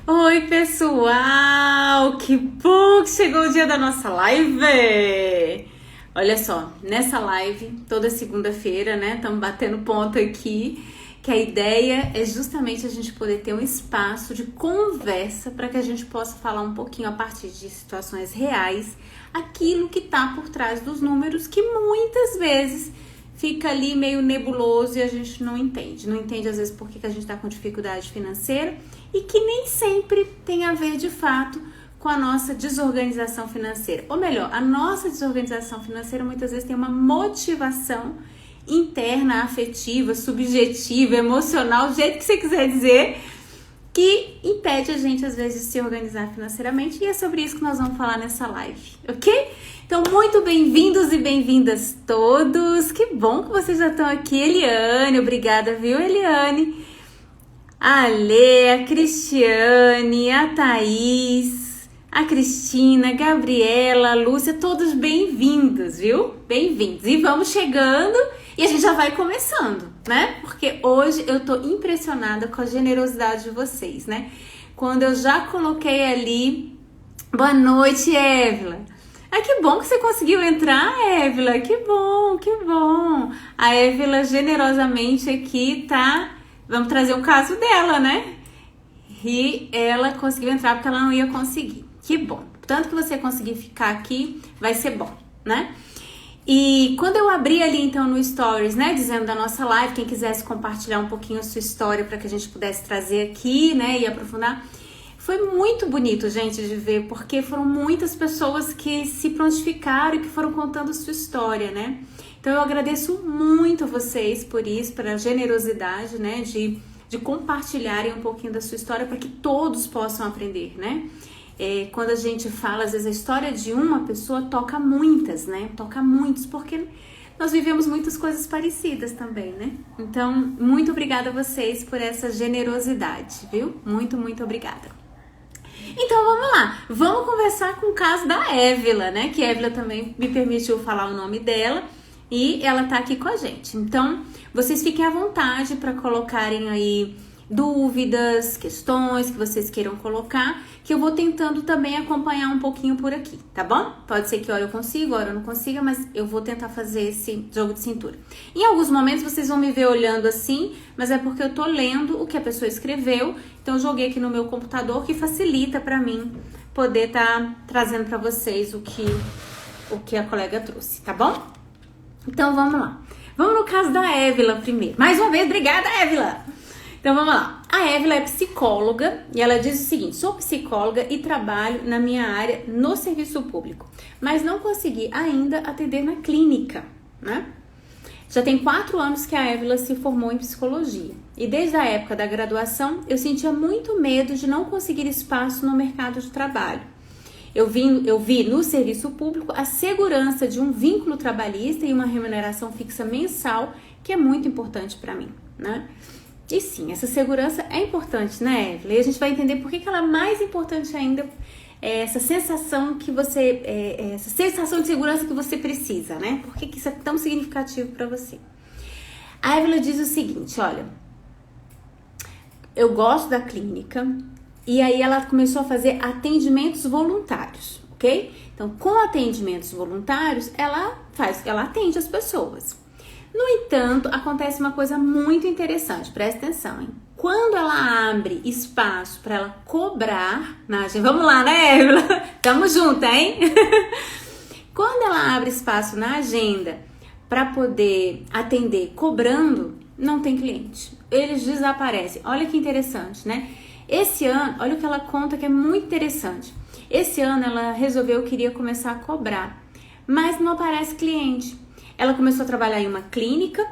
Oi, pessoal! Que bom que chegou o dia da nossa live! Olha só, nessa live, toda segunda-feira, né? Estamos batendo ponto aqui, que a ideia é justamente a gente poder ter um espaço de conversa para que a gente possa falar um pouquinho a partir de situações reais, aquilo que está por trás dos números, que muitas vezes fica ali meio nebuloso e a gente não entende. Não entende às vezes por que a gente está com dificuldade financeira e que nem sempre tem a ver de fato com a nossa desorganização financeira. Ou melhor, a nossa desorganização financeira muitas vezes tem uma motivação interna, afetiva, subjetiva, emocional, do jeito que você quiser dizer, que impede a gente às vezes de se organizar financeiramente, e é sobre isso que nós vamos falar nessa live, ok? Então, muito bem-vindos e bem-vindas todos, que bom que vocês já estão aqui. Eliane, obrigada, viu, Eliane? A Lê, a Cristiane, a Thaís, a Cristina, a Gabriela, a Lúcia, todos bem-vindos, viu? Bem-vindos. E vamos chegando e a gente já vai começando, né? Porque hoje eu tô impressionada com a generosidade de vocês, né? Quando eu já coloquei ali, boa noite, Évila. Ah, que bom que você conseguiu entrar, Évila, que bom, que bom. A Évila generosamente aqui tá... Vamos trazer um caso dela, né? E ela conseguiu entrar porque ela não ia conseguir. Que bom. Tanto que você conseguir ficar aqui, vai ser bom, né? E quando eu abri ali, então, no Stories, né? Dizendo da nossa live, quem quisesse compartilhar um pouquinho a sua história para que a gente pudesse trazer aqui, né? E aprofundar. Foi muito bonito, gente, de ver, porque foram muitas pessoas que se prontificaram e que foram contando a sua história, né? Então eu agradeço muito a vocês por isso, pela generosidade, né, de compartilharem um pouquinho da sua história para que todos possam aprender, né? Quando a gente fala, às vezes a história de uma pessoa toca muitas, né? Toca muitos, porque nós vivemos muitas coisas parecidas também, né? Então, muito obrigada a vocês por essa generosidade, viu? Muito, muito obrigada. Então vamos lá, vamos conversar com o caso da Évila, né? Que a Évila também me permitiu falar o nome dela. E ela tá aqui com a gente. Então, vocês fiquem à vontade para colocarem aí dúvidas, questões que vocês queiram colocar, que eu vou tentando também acompanhar um pouquinho por aqui, tá bom? Pode ser que hora eu consiga, hora eu não consiga, mas eu vou tentar fazer esse jogo de cintura. Em alguns momentos vocês vão me ver olhando assim, mas é porque eu tô lendo o que a pessoa escreveu, então eu joguei aqui no meu computador, que facilita para mim poder tá trazendo para vocês o que a colega trouxe, tá bom? Então, vamos lá. Vamos no caso da Évila primeiro. Mais uma vez, obrigada, Évila! Então, vamos lá. A Évila é psicóloga e ela diz o seguinte: sou psicóloga e trabalho na minha área no serviço público, mas não consegui ainda atender na clínica, né? Já tem 4 anos que a Évila se formou em psicologia e desde a época da graduação eu sentia muito medo de não conseguir espaço no mercado de trabalho. Eu vi no serviço público a segurança de um vínculo trabalhista e uma remuneração fixa mensal, que é muito importante para mim, né? E sim, essa segurança é importante, né, Evelyn? E a gente vai entender por que ela é mais importante ainda, essa sensação que você, essa sensação de segurança que você precisa, né? Por que isso é tão significativo para você? A Evelyn diz o seguinte, olha, eu gosto da clínica. E aí ela começou a fazer atendimentos voluntários, ok? Então, com atendimentos voluntários, ela atende as pessoas. No entanto, acontece uma coisa muito interessante, presta atenção, hein? Quando ela abre espaço para ela cobrar, vamos lá, né, Évila? Tamo junto, hein? Quando ela abre espaço na agenda para poder atender cobrando, não tem cliente. Eles desaparecem. Olha que interessante, né? Esse ano, olha o que ela conta que é muito interessante. Esse ano ela resolveu que iria começar a cobrar, mas não aparece cliente. Ela começou a trabalhar em uma clínica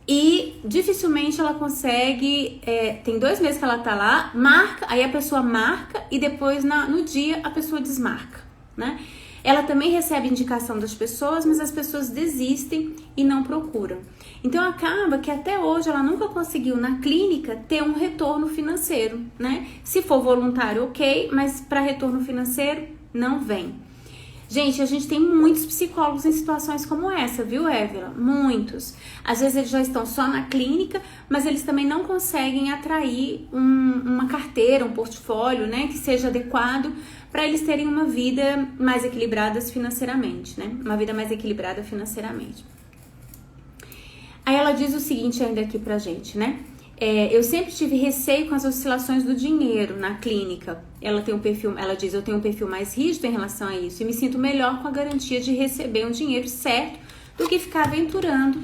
e dificilmente ela consegue, tem 2 meses que ela tá lá, marca, aí a pessoa marca e depois no dia a pessoa desmarca, né? Ela também recebe indicação das pessoas, mas as pessoas desistem e não procuram. Então acaba que até hoje ela nunca conseguiu na clínica ter um retorno financeiro, né? Se for voluntário, ok, mas para retorno financeiro não vem. Gente, a gente tem muitos psicólogos em situações como essa, viu, Évila? Muitos. Às vezes eles já estão só na clínica, mas eles também não conseguem atrair uma carteira, um portfólio, né, que seja adequado para eles terem uma vida mais equilibrada financeiramente, né? Uma vida mais equilibrada financeiramente. Aí ela diz o seguinte ainda aqui pra gente, né? Eu sempre tive receio com as oscilações do dinheiro na clínica. Ela diz, eu tenho um perfil mais rígido em relação a isso e me sinto melhor com a garantia de receber um dinheiro certo do que ficar aventurando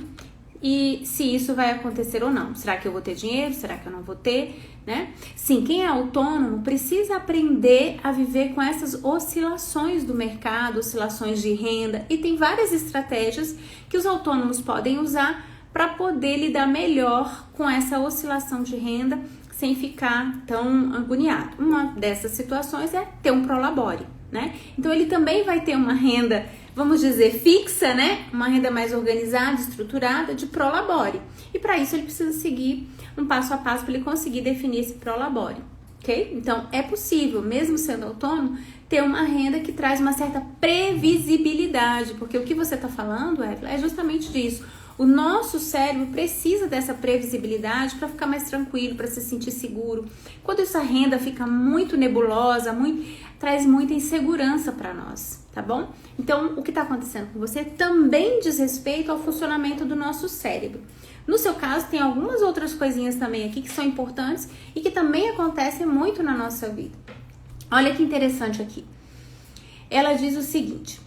e se isso vai acontecer ou não. Será que eu vou ter dinheiro? Será que eu não vou ter? Né? Sim, quem é autônomo precisa aprender a viver com essas oscilações do mercado, oscilações de renda, e tem várias estratégias que os autônomos podem usar para poder lidar melhor com essa oscilação de renda sem ficar tão agoniado. Uma dessas situações é ter um prolabore, né? Então ele também vai ter uma renda, vamos dizer, fixa, né? Uma renda mais organizada, estruturada de prolabore. E para isso ele precisa seguir um passo a passo para ele conseguir definir esse prolabore, ok? Então é possível, mesmo sendo autônomo, ter uma renda que traz uma certa previsibilidade, porque o que você está falando, Évila, é justamente disso. O nosso cérebro precisa dessa previsibilidade para ficar mais tranquilo, para se sentir seguro. Quando essa renda fica muito nebulosa, traz muita insegurança para nós, tá bom? Então, o que está acontecendo com você também diz respeito ao funcionamento do nosso cérebro. No seu caso, tem algumas outras coisinhas também aqui que são importantes e que também acontecem muito na nossa vida. Olha que interessante aqui. Ela diz o seguinte...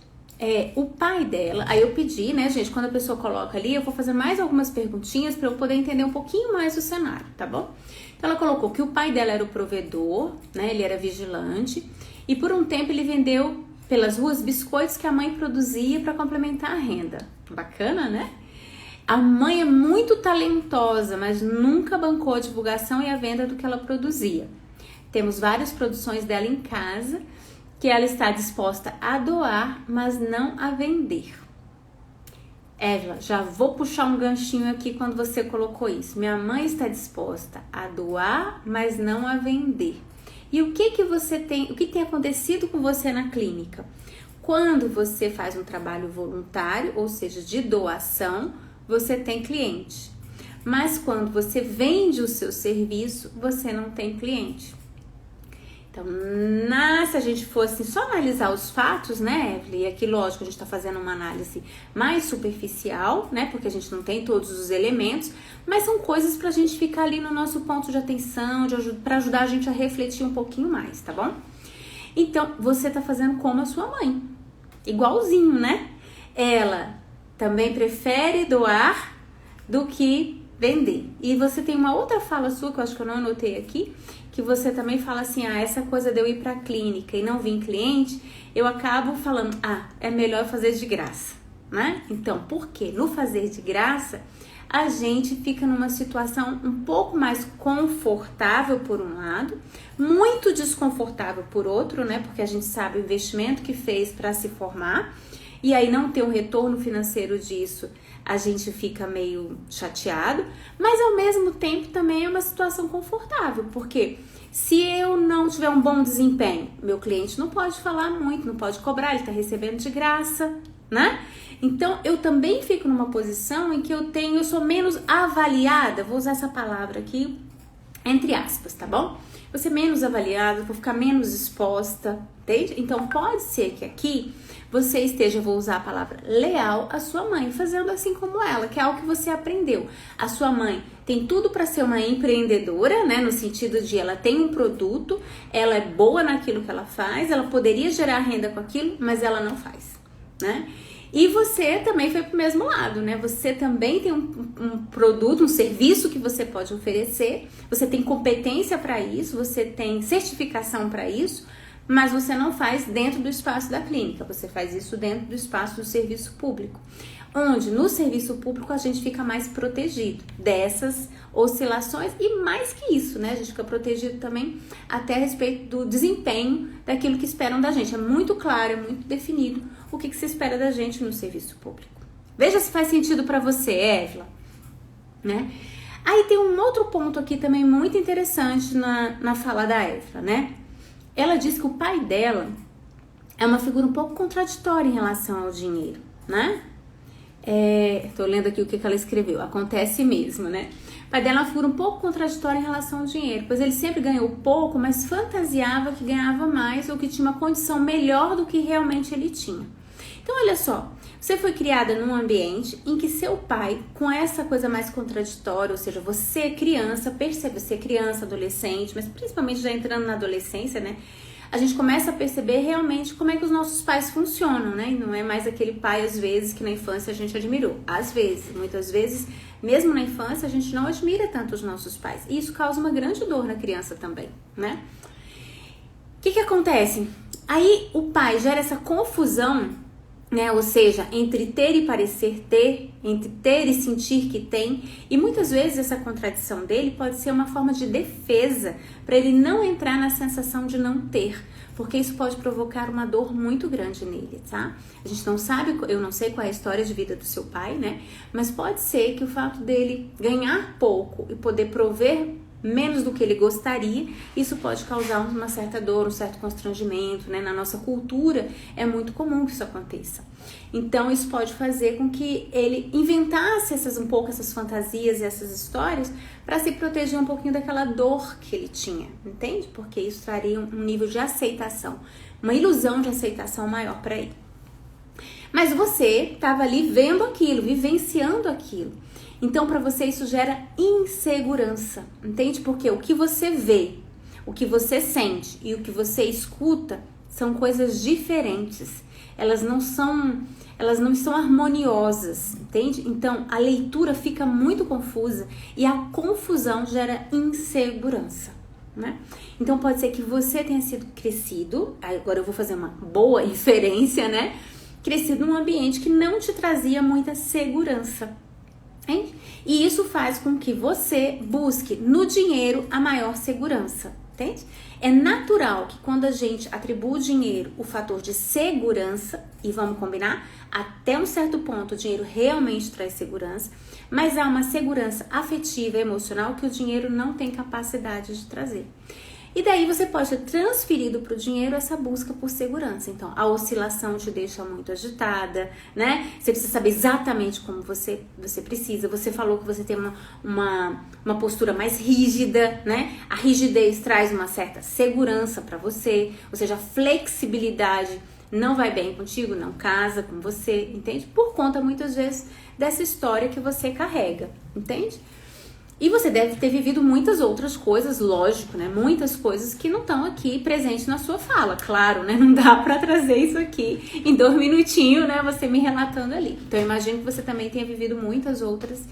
o pai dela, aí eu pedi, né, gente, quando a pessoa coloca ali, eu vou fazer mais algumas perguntinhas para eu poder entender um pouquinho mais o cenário, tá bom? Então ela colocou que o pai dela era o provedor, né, ele era vigilante, e por um tempo ele vendeu pelas ruas biscoitos que a mãe produzia para complementar a renda. Bacana, né? A mãe é muito talentosa, mas nunca bancou a divulgação e a venda do que ela produzia. Temos várias produções dela em casa, que ela está disposta a doar, mas não a vender. Évila, já vou puxar um ganchinho aqui quando você colocou isso. Minha mãe está disposta a doar, mas não a vender. E o que tem acontecido com você na clínica? Quando você faz um trabalho voluntário, ou seja, de doação, você tem cliente. Mas quando você vende o seu serviço, você não tem cliente. Então, se a gente fosse só analisar os fatos, né, Evelyn? E aqui, lógico, a gente está fazendo uma análise mais superficial, né? Porque a gente não tem todos os elementos, mas são coisas para a gente ficar ali no nosso ponto de atenção, para ajudar a gente a refletir um pouquinho mais, tá bom? Então, você tá fazendo como a sua mãe, igualzinho, né? Ela também prefere doar do que vender. E você tem uma outra fala sua, que eu acho que eu não anotei aqui, que você também fala assim, essa coisa de eu ir pra clínica e não vir cliente, eu acabo falando, é melhor fazer de graça, né? Então, por quê? No fazer de graça, a gente fica numa situação um pouco mais confortável por um lado, muito desconfortável por outro, né? Porque a gente sabe o investimento que fez para se formar, e aí não ter um retorno financeiro disso, a gente fica meio chateado, mas ao mesmo tempo também é uma situação confortável, porque se eu não tiver um bom desempenho, meu cliente não pode falar muito, não pode cobrar, ele está recebendo de graça, né? Então eu também fico numa posição em que eu sou menos avaliada, vou usar essa palavra aqui, entre aspas, tá bom? Vou ser menos avaliada, vou ficar menos exposta, entende? Então pode ser que aqui você esteja, vou usar a palavra leal à sua mãe, fazendo assim como ela, que é algo que você aprendeu. A sua mãe tem tudo para ser uma empreendedora, né? No sentido de ela tem um produto, ela é boa naquilo que ela faz, ela poderia gerar renda com aquilo, mas ela não faz, né? E você também foi pro mesmo lado, né? Você também tem um produto, um serviço que você pode oferecer, você tem competência para isso, você tem certificação para isso, mas você não faz dentro do espaço da clínica, você faz isso dentro do espaço do serviço público, onde no serviço público a gente fica mais protegido dessas oscilações e mais que isso, né? A gente fica protegido também até a respeito do desempenho daquilo que esperam da gente. É muito claro, é muito definido o que se espera da gente no serviço público. Veja se faz sentido para você, Évila, né? Aí tem um outro ponto aqui também muito interessante na fala da Évila, né? Ela diz que o pai dela é uma figura um pouco contraditória em relação ao dinheiro, né? Tô lendo aqui o que ela escreveu. Acontece mesmo, né? O pai dela é uma figura um pouco contraditória em relação ao dinheiro, pois ele sempre ganhou pouco, mas fantasiava que ganhava mais ou que tinha uma condição melhor do que realmente ele tinha. Então, olha só, você foi criada num ambiente em que seu pai, com essa coisa mais contraditória, ou seja, você criança, percebe, você criança, adolescente, mas principalmente já entrando na adolescência, né? A gente começa a perceber realmente como é que os nossos pais funcionam, né? E não é mais aquele pai, às vezes, que na infância a gente admirou. Às vezes, muitas vezes, mesmo na infância, a gente não admira tanto os nossos pais. E isso causa uma grande dor na criança também, né? O que acontece? Aí o pai gera essa confusão, né? Ou seja, entre ter e parecer ter, entre ter e sentir que tem, e muitas vezes essa contradição dele pode ser uma forma de defesa para ele não entrar na sensação de não ter, porque isso pode provocar uma dor muito grande nele, tá? A gente não sabe, eu não sei qual é a história de vida do seu pai, né? Mas pode ser que o fato dele ganhar pouco e poder prover menos do que ele gostaria, isso pode causar uma certa dor, um certo constrangimento, né? Na nossa cultura é muito comum que isso aconteça. Então isso pode fazer com que ele inventasse um pouco essas fantasias e essas histórias para se proteger um pouquinho daquela dor que ele tinha, entende? Porque isso traria um nível de aceitação, uma ilusão de aceitação maior para ele. Mas você estava ali vendo aquilo, vivenciando aquilo. Então, para você, isso gera insegurança, entende? Porque o que você vê, o que você sente e o que você escuta são coisas diferentes. Elas não estão harmoniosas, entende? Então, a leitura fica muito confusa e a confusão gera insegurança, né? Então, pode ser que você tenha sido crescido, agora eu vou fazer uma boa inferência, né? Crescido num ambiente que não te trazia muita segurança. Entende? E isso faz com que você busque no dinheiro a maior segurança, entende? É natural que quando a gente atribui o dinheiro o fator de segurança, e vamos combinar, até um certo ponto o dinheiro realmente traz segurança, mas há uma segurança afetiva e emocional que o dinheiro não tem capacidade de trazer. E daí você pode ter transferido para o dinheiro essa busca por segurança. Então, a oscilação te deixa muito agitada, né? Você precisa saber exatamente como você precisa. Você falou que você tem uma postura mais rígida, né? A rigidez traz uma certa segurança para você, ou seja, a flexibilidade não vai bem contigo, não casa com você, entende? Por conta, muitas vezes, dessa história que você carrega, entende? E você deve ter vivido muitas outras coisas, lógico, né? Muitas coisas que não estão aqui presentes na sua fala, claro, né? Não dá pra trazer isso aqui em 2 minutinhos, né? Você me relatando ali. Então, eu imagino que você também tenha vivido muitas outras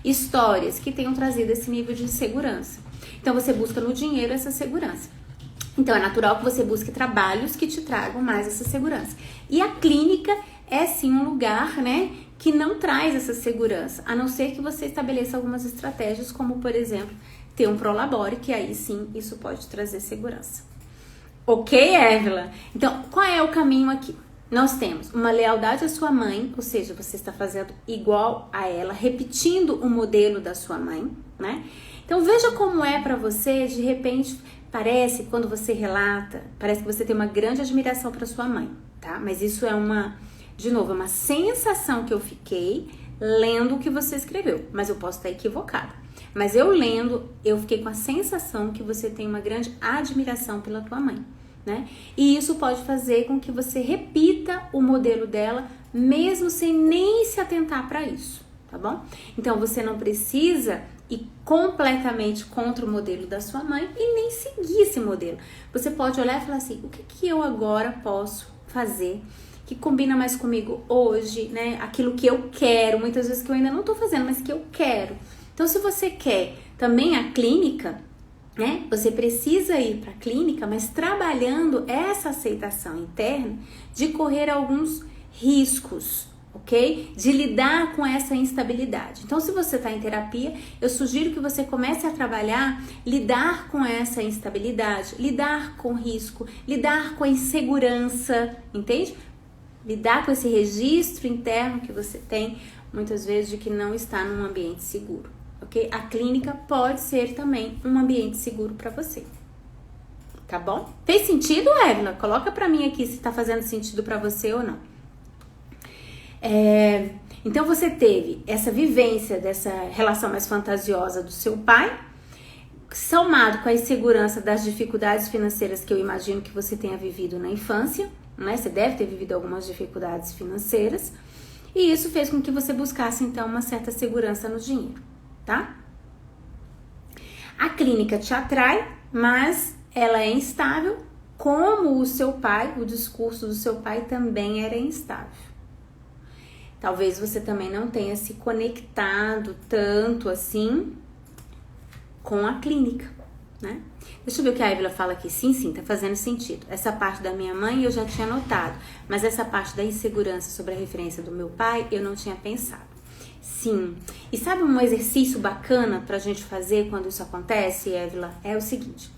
histórias que tenham trazido esse nível de insegurança. Então, você busca no dinheiro essa segurança. Então, é natural que você busque trabalhos que te tragam mais essa segurança. E a clínica é, sim, um lugar, né? Que não traz essa segurança, a não ser que você estabeleça algumas estratégias, como, por exemplo, ter um prolabore, que aí sim, isso pode trazer segurança. Ok, Évila? Então, qual é o caminho aqui? Nós temos uma lealdade à sua mãe, ou seja, você está fazendo igual a ela, repetindo o modelo da sua mãe, né? Então, veja como é para você, de repente, parece, quando você relata, parece que você tem uma grande admiração para sua mãe, tá? Mas isso é de novo, é uma sensação que eu fiquei lendo o que você escreveu, mas eu posso estar equivocada. Mas eu lendo, eu fiquei com a sensação que você tem uma grande admiração pela tua mãe, né? E isso pode fazer com que você repita o modelo dela, mesmo sem nem se atentar para isso, tá bom? Então, você não precisa ir completamente contra o modelo da sua mãe e nem seguir esse modelo. Você pode olhar e falar assim, o que eu agora posso fazer que combina mais comigo hoje, né? Aquilo que eu quero, muitas vezes que eu ainda não tô fazendo, mas que eu quero. Então, se você quer também a clínica, né? Você precisa ir para a clínica, mas trabalhando essa aceitação interna de correr alguns riscos, ok? De lidar com essa instabilidade. Então, se você está em terapia, eu sugiro que você comece a trabalhar, lidar com essa instabilidade, lidar com risco, lidar com a insegurança, entende? Lidar com esse registro interno que você tem, muitas vezes, de que não está num ambiente seguro, ok? A clínica pode ser também um ambiente seguro para você. tá bom? Fez sentido, Evelyn? Coloca pra mim aqui se tá fazendo sentido pra você ou não. Então você teve essa vivência dessa relação mais fantasiosa do seu pai, somado com a insegurança das dificuldades financeiras que eu imagino que você tenha vivido na infância, né? Você deve ter vivido algumas dificuldades financeiras, e isso fez com que você buscasse então uma certa segurança no dinheiro, tá? A clínica te atrai, mas ela é instável, como o seu pai, o discurso do seu pai também era instável. Talvez você também não tenha se conectado tanto assim com a clínica, né? Deixa eu ver o que a Evelyn fala aqui. Sim, tá fazendo sentido. Essa parte da minha mãe eu já tinha notado, mas essa parte da insegurança sobre a referência do meu pai eu não tinha pensado. Sim. E sabe um exercício bacana pra gente fazer quando isso acontece, Evelyn? É o seguinte.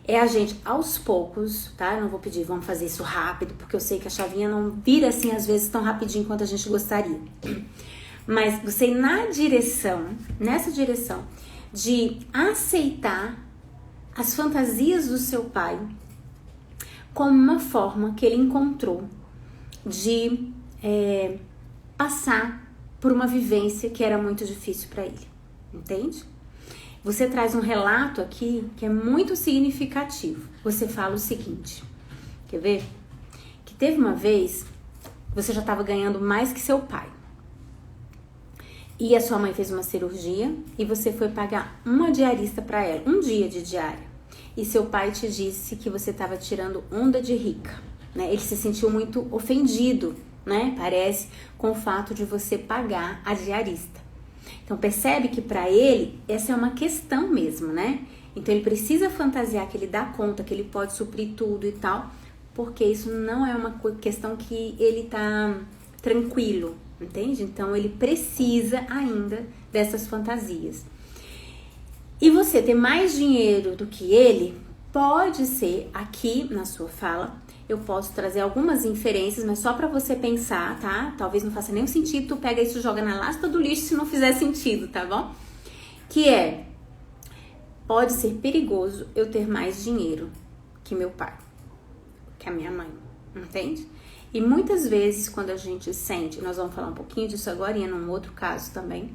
É a gente, aos poucos, tá? Eu não vou pedir, vamos fazer isso rápido, porque eu sei que a chavinha não vira assim, às vezes, tão rapidinho quanto a gente gostaria. Mas você ir nessa direção de aceitar as fantasias do seu pai como uma forma que ele encontrou de passar por uma vivência que era muito difícil para ele, entende? Você traz um relato aqui que é muito significativo. Você fala o seguinte, quer ver? Que teve uma vez, você já estava ganhando mais que seu pai. E a sua mãe fez uma cirurgia e você foi pagar uma diarista para ela, um dia de diária. E seu pai te disse que você estava tirando onda de rica, né? Ele se sentiu muito ofendido, né? Parece, com o fato de você pagar a diarista. Então percebe que para ele essa é uma questão mesmo, né? Então ele precisa fantasiar que ele dá conta, que ele pode suprir tudo e tal, porque isso não é uma questão que ele tá tranquilo, entende? Então ele precisa ainda dessas fantasias. E você ter mais dinheiro do que ele pode ser, aqui na sua fala, eu posso trazer algumas inferências, mas só para você pensar, tá? Talvez não faça nenhum sentido, tu pega isso e joga na lasta do lixo se não fizer sentido, tá bom? Que pode ser perigoso eu ter mais dinheiro que meu pai, que a minha mãe, entende? E muitas vezes quando a gente sente, nós vamos falar um pouquinho disso agora e num outro caso também,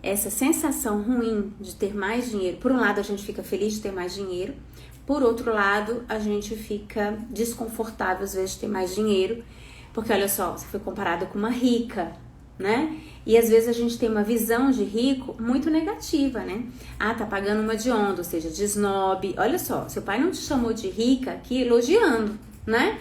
essa sensação ruim de ter mais dinheiro, por um lado a gente fica feliz de ter mais dinheiro, por outro lado, a gente fica desconfortável às vezes de ter mais dinheiro, porque olha só, você foi comparada com uma rica, né? E às vezes a gente tem uma visão de rico muito negativa, né? Ah, tá pagando uma de onda, ou seja, de snob. Olha só, seu pai não te chamou de rica aqui elogiando, né?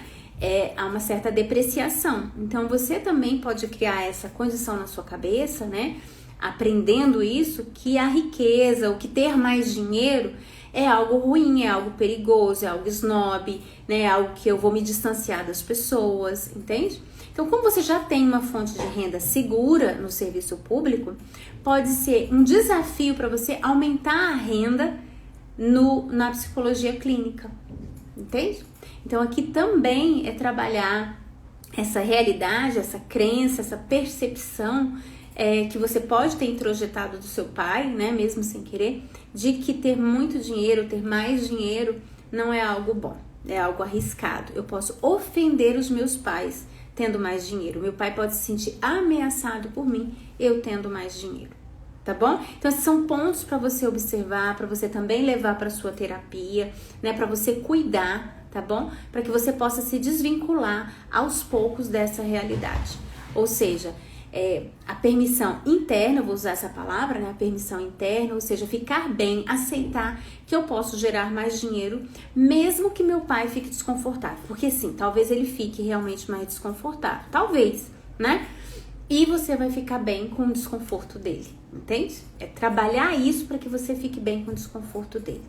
Há uma certa depreciação. Então você também pode criar essa condição na sua cabeça, né? Aprendendo isso, que a riqueza, o que ter mais dinheiro é algo ruim, é algo perigoso, é algo snob, né? É algo que eu vou me distanciar das pessoas, entende? Então, como você já tem uma fonte de renda segura no serviço público, pode ser um desafio para você aumentar a renda na psicologia clínica, entende? Então, aqui também é trabalhar essa realidade, essa crença, essa percepção que você pode ter introjetado do seu pai, né, mesmo sem querer, de que ter muito dinheiro, ter mais dinheiro, não é algo bom, é algo arriscado. Eu posso ofender os meus pais tendo mais dinheiro. Meu pai pode se sentir ameaçado por mim, eu tendo mais dinheiro, tá bom? Então, esses são pontos para você observar, para você também levar para sua terapia, né, para você cuidar, tá bom? Para que você possa se desvincular aos poucos dessa realidade. Ou seja, a permissão interna, eu vou usar essa palavra, né? A permissão interna, ou seja, ficar bem, aceitar que eu posso gerar mais dinheiro, mesmo que meu pai fique desconfortável. Porque sim, talvez ele fique realmente mais desconfortável, talvez, né? E você vai ficar bem com o desconforto dele, entende? É trabalhar isso para que você fique bem com o desconforto dele.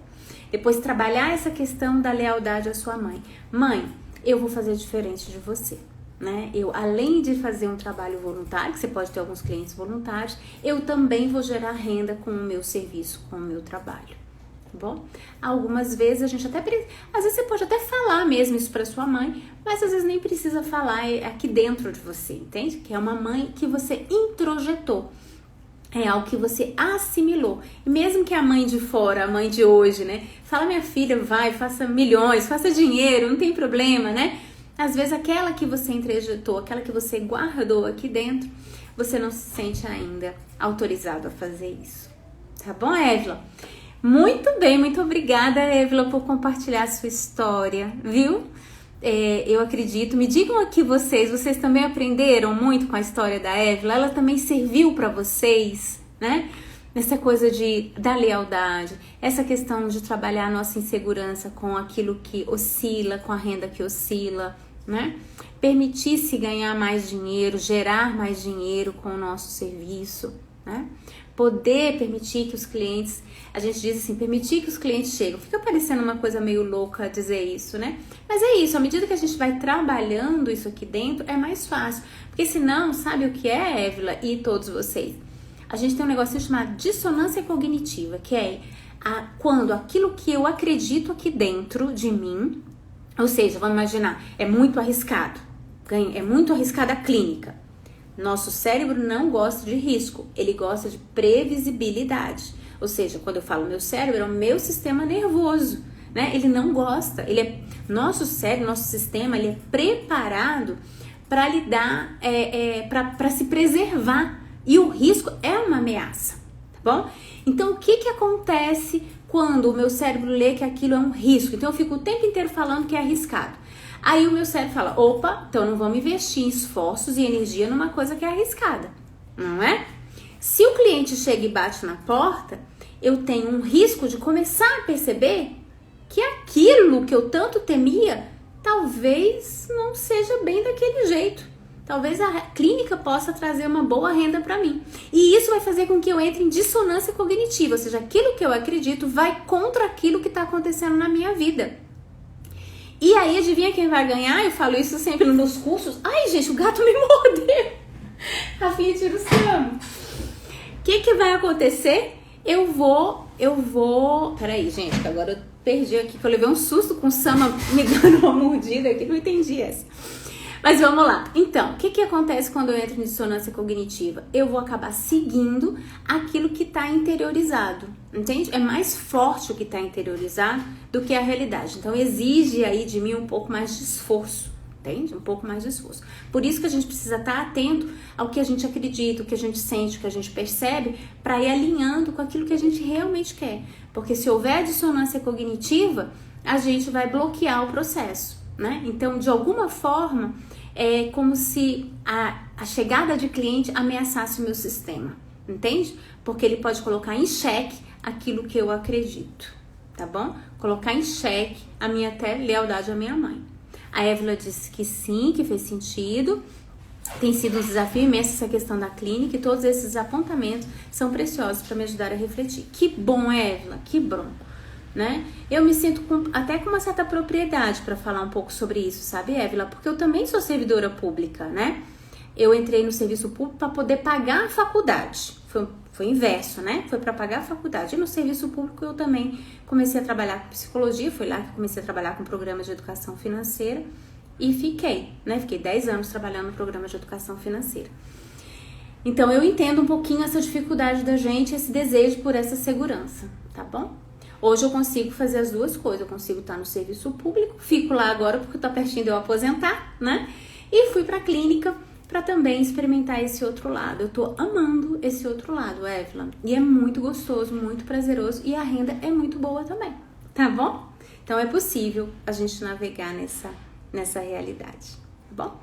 Depois trabalhar essa questão da lealdade à sua mãe. Mãe, eu vou fazer diferente de você. Né? Eu, além de fazer um trabalho voluntário, que você pode ter alguns clientes voluntários, eu também vou gerar renda com o meu serviço, com o meu trabalho, tá bom? Algumas vezes a gente até, às vezes você pode até falar mesmo isso para sua mãe, mas às vezes nem precisa falar aqui dentro de você, entende? Que é uma mãe que você introjetou. é algo que você assimilou. E mesmo que a mãe de fora, a mãe de hoje, né? Fala, minha filha, vai, faça milhões, faça dinheiro, não tem problema, né? Às vezes aquela que você introjetou, aquela que você guardou aqui dentro, você não se sente ainda autorizado a fazer isso. Tá bom, Évila? Muito bem, muito obrigada, Évila, por compartilhar a sua história, viu? Eu acredito, me digam aqui vocês também aprenderam muito com a história da Évila? Ela também serviu para vocês, né? Essa coisa da lealdade, essa questão de trabalhar a nossa insegurança com aquilo que oscila, com a renda que oscila, né? Permitir-se ganhar mais dinheiro, gerar mais dinheiro com o nosso serviço, né? Poder permitir que os clientes, a gente diz assim, permitir que os clientes cheguem. Fica parecendo uma coisa meio louca dizer isso, né? Mas é isso, à medida que a gente vai trabalhando isso aqui dentro, é mais fácil. Porque senão, sabe o que é, Évila e todos vocês? A gente tem um negócio chamado dissonância cognitiva, que é quando aquilo que eu acredito aqui dentro de mim, ou seja, vamos imaginar, é muito arriscado a clínica. Nosso cérebro não gosta de risco, ele gosta de previsibilidade. Ou seja, quando eu falo meu cérebro, é o meu sistema nervoso, né? Ele não gosta, nosso cérebro, nosso sistema, ele é preparado para lidar, para se preservar. E o risco é uma ameaça, tá bom? Então, o que acontece quando o meu cérebro lê que aquilo é um risco? Então, eu fico o tempo inteiro falando que é arriscado. Aí o meu cérebro fala, opa, então não vamos investir em esforços e energia numa coisa que é arriscada, não é? Se o cliente chega e bate na porta, eu tenho um risco de começar a perceber que aquilo que eu tanto temia, talvez não seja bem daquele jeito. Talvez a clínica possa trazer uma boa renda para mim. E isso vai fazer com que eu entre em dissonância cognitiva, ou seja, aquilo que eu acredito vai contra aquilo que está acontecendo na minha vida. E aí, adivinha quem vai ganhar? Eu falo isso sempre nos cursos. Ai, gente, o gato me mordeu. Rafinha, tira o seu. O que vai acontecer? Eu vou... Peraí, gente, que agora eu perdi aqui, que eu levei um susto com o Sama me dando uma mordida aqui, não entendi essa. Mas vamos lá. Então, o que acontece quando eu entro em dissonância cognitiva? Eu vou acabar seguindo aquilo que está interiorizado, entende? É mais forte o que está interiorizado do que a realidade. Então, exige aí de mim um pouco mais de esforço, entende? Um pouco mais de esforço. Por isso que a gente precisa estar atento ao que a gente acredita, o que a gente sente, o que a gente percebe, para ir alinhando com aquilo que a gente realmente quer. Porque se houver dissonância cognitiva, a gente vai bloquear o processo, né? Então, de alguma forma, é como se a chegada de cliente ameaçasse o meu sistema, entende? Porque ele pode colocar em xeque aquilo que eu acredito, tá bom? Colocar em xeque a minha até lealdade à minha mãe. A Évila disse que sim, que fez sentido. Tem sido um desafio imenso essa questão da clínica e todos esses apontamentos são preciosos para me ajudar a refletir. Que bom, Évila, que bom. Né? Eu me sinto até com uma certa propriedade para falar um pouco sobre isso, sabe, Évila? Porque eu também sou servidora pública, né? Eu entrei no serviço público para poder pagar a faculdade. Foi inverso, né? Foi para pagar a faculdade. E no serviço público eu também comecei a trabalhar com psicologia. Foi lá que comecei a trabalhar com programas de educação financeira. E fiquei, né? Fiquei 10 anos trabalhando no programa de educação financeira. Então eu entendo um pouquinho essa dificuldade da gente, esse desejo por essa segurança, tá bom? Hoje eu consigo fazer as duas coisas, eu consigo estar no serviço público, fico lá agora porque tá pertinho de eu aposentar, né? E fui pra clínica para também experimentar esse outro lado. Eu tô amando esse outro lado, Évila. E é muito gostoso, muito prazeroso e a renda é muito boa também, tá bom? Então é possível a gente navegar nessa realidade, tá bom?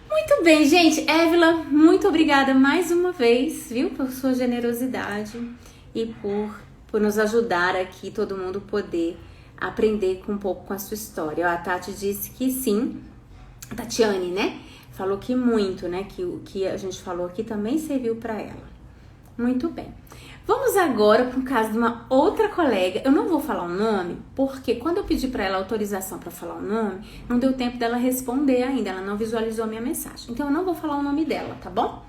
Muito bem, gente. Évila, muito obrigada mais uma vez, viu? Por sua generosidade e por nos ajudar aqui, todo mundo poder aprender um pouco com a sua história. A Tati disse que sim, a Tatiane, né? Falou que muito, né? Que o que a gente falou aqui também serviu para ela. Muito bem. Vamos agora para o caso de uma outra colega. Eu não vou falar o nome, porque quando eu pedi para ela autorização para falar o nome, não deu tempo dela responder ainda. Ela não visualizou a minha mensagem. Então, eu não vou falar o nome dela, tá bom?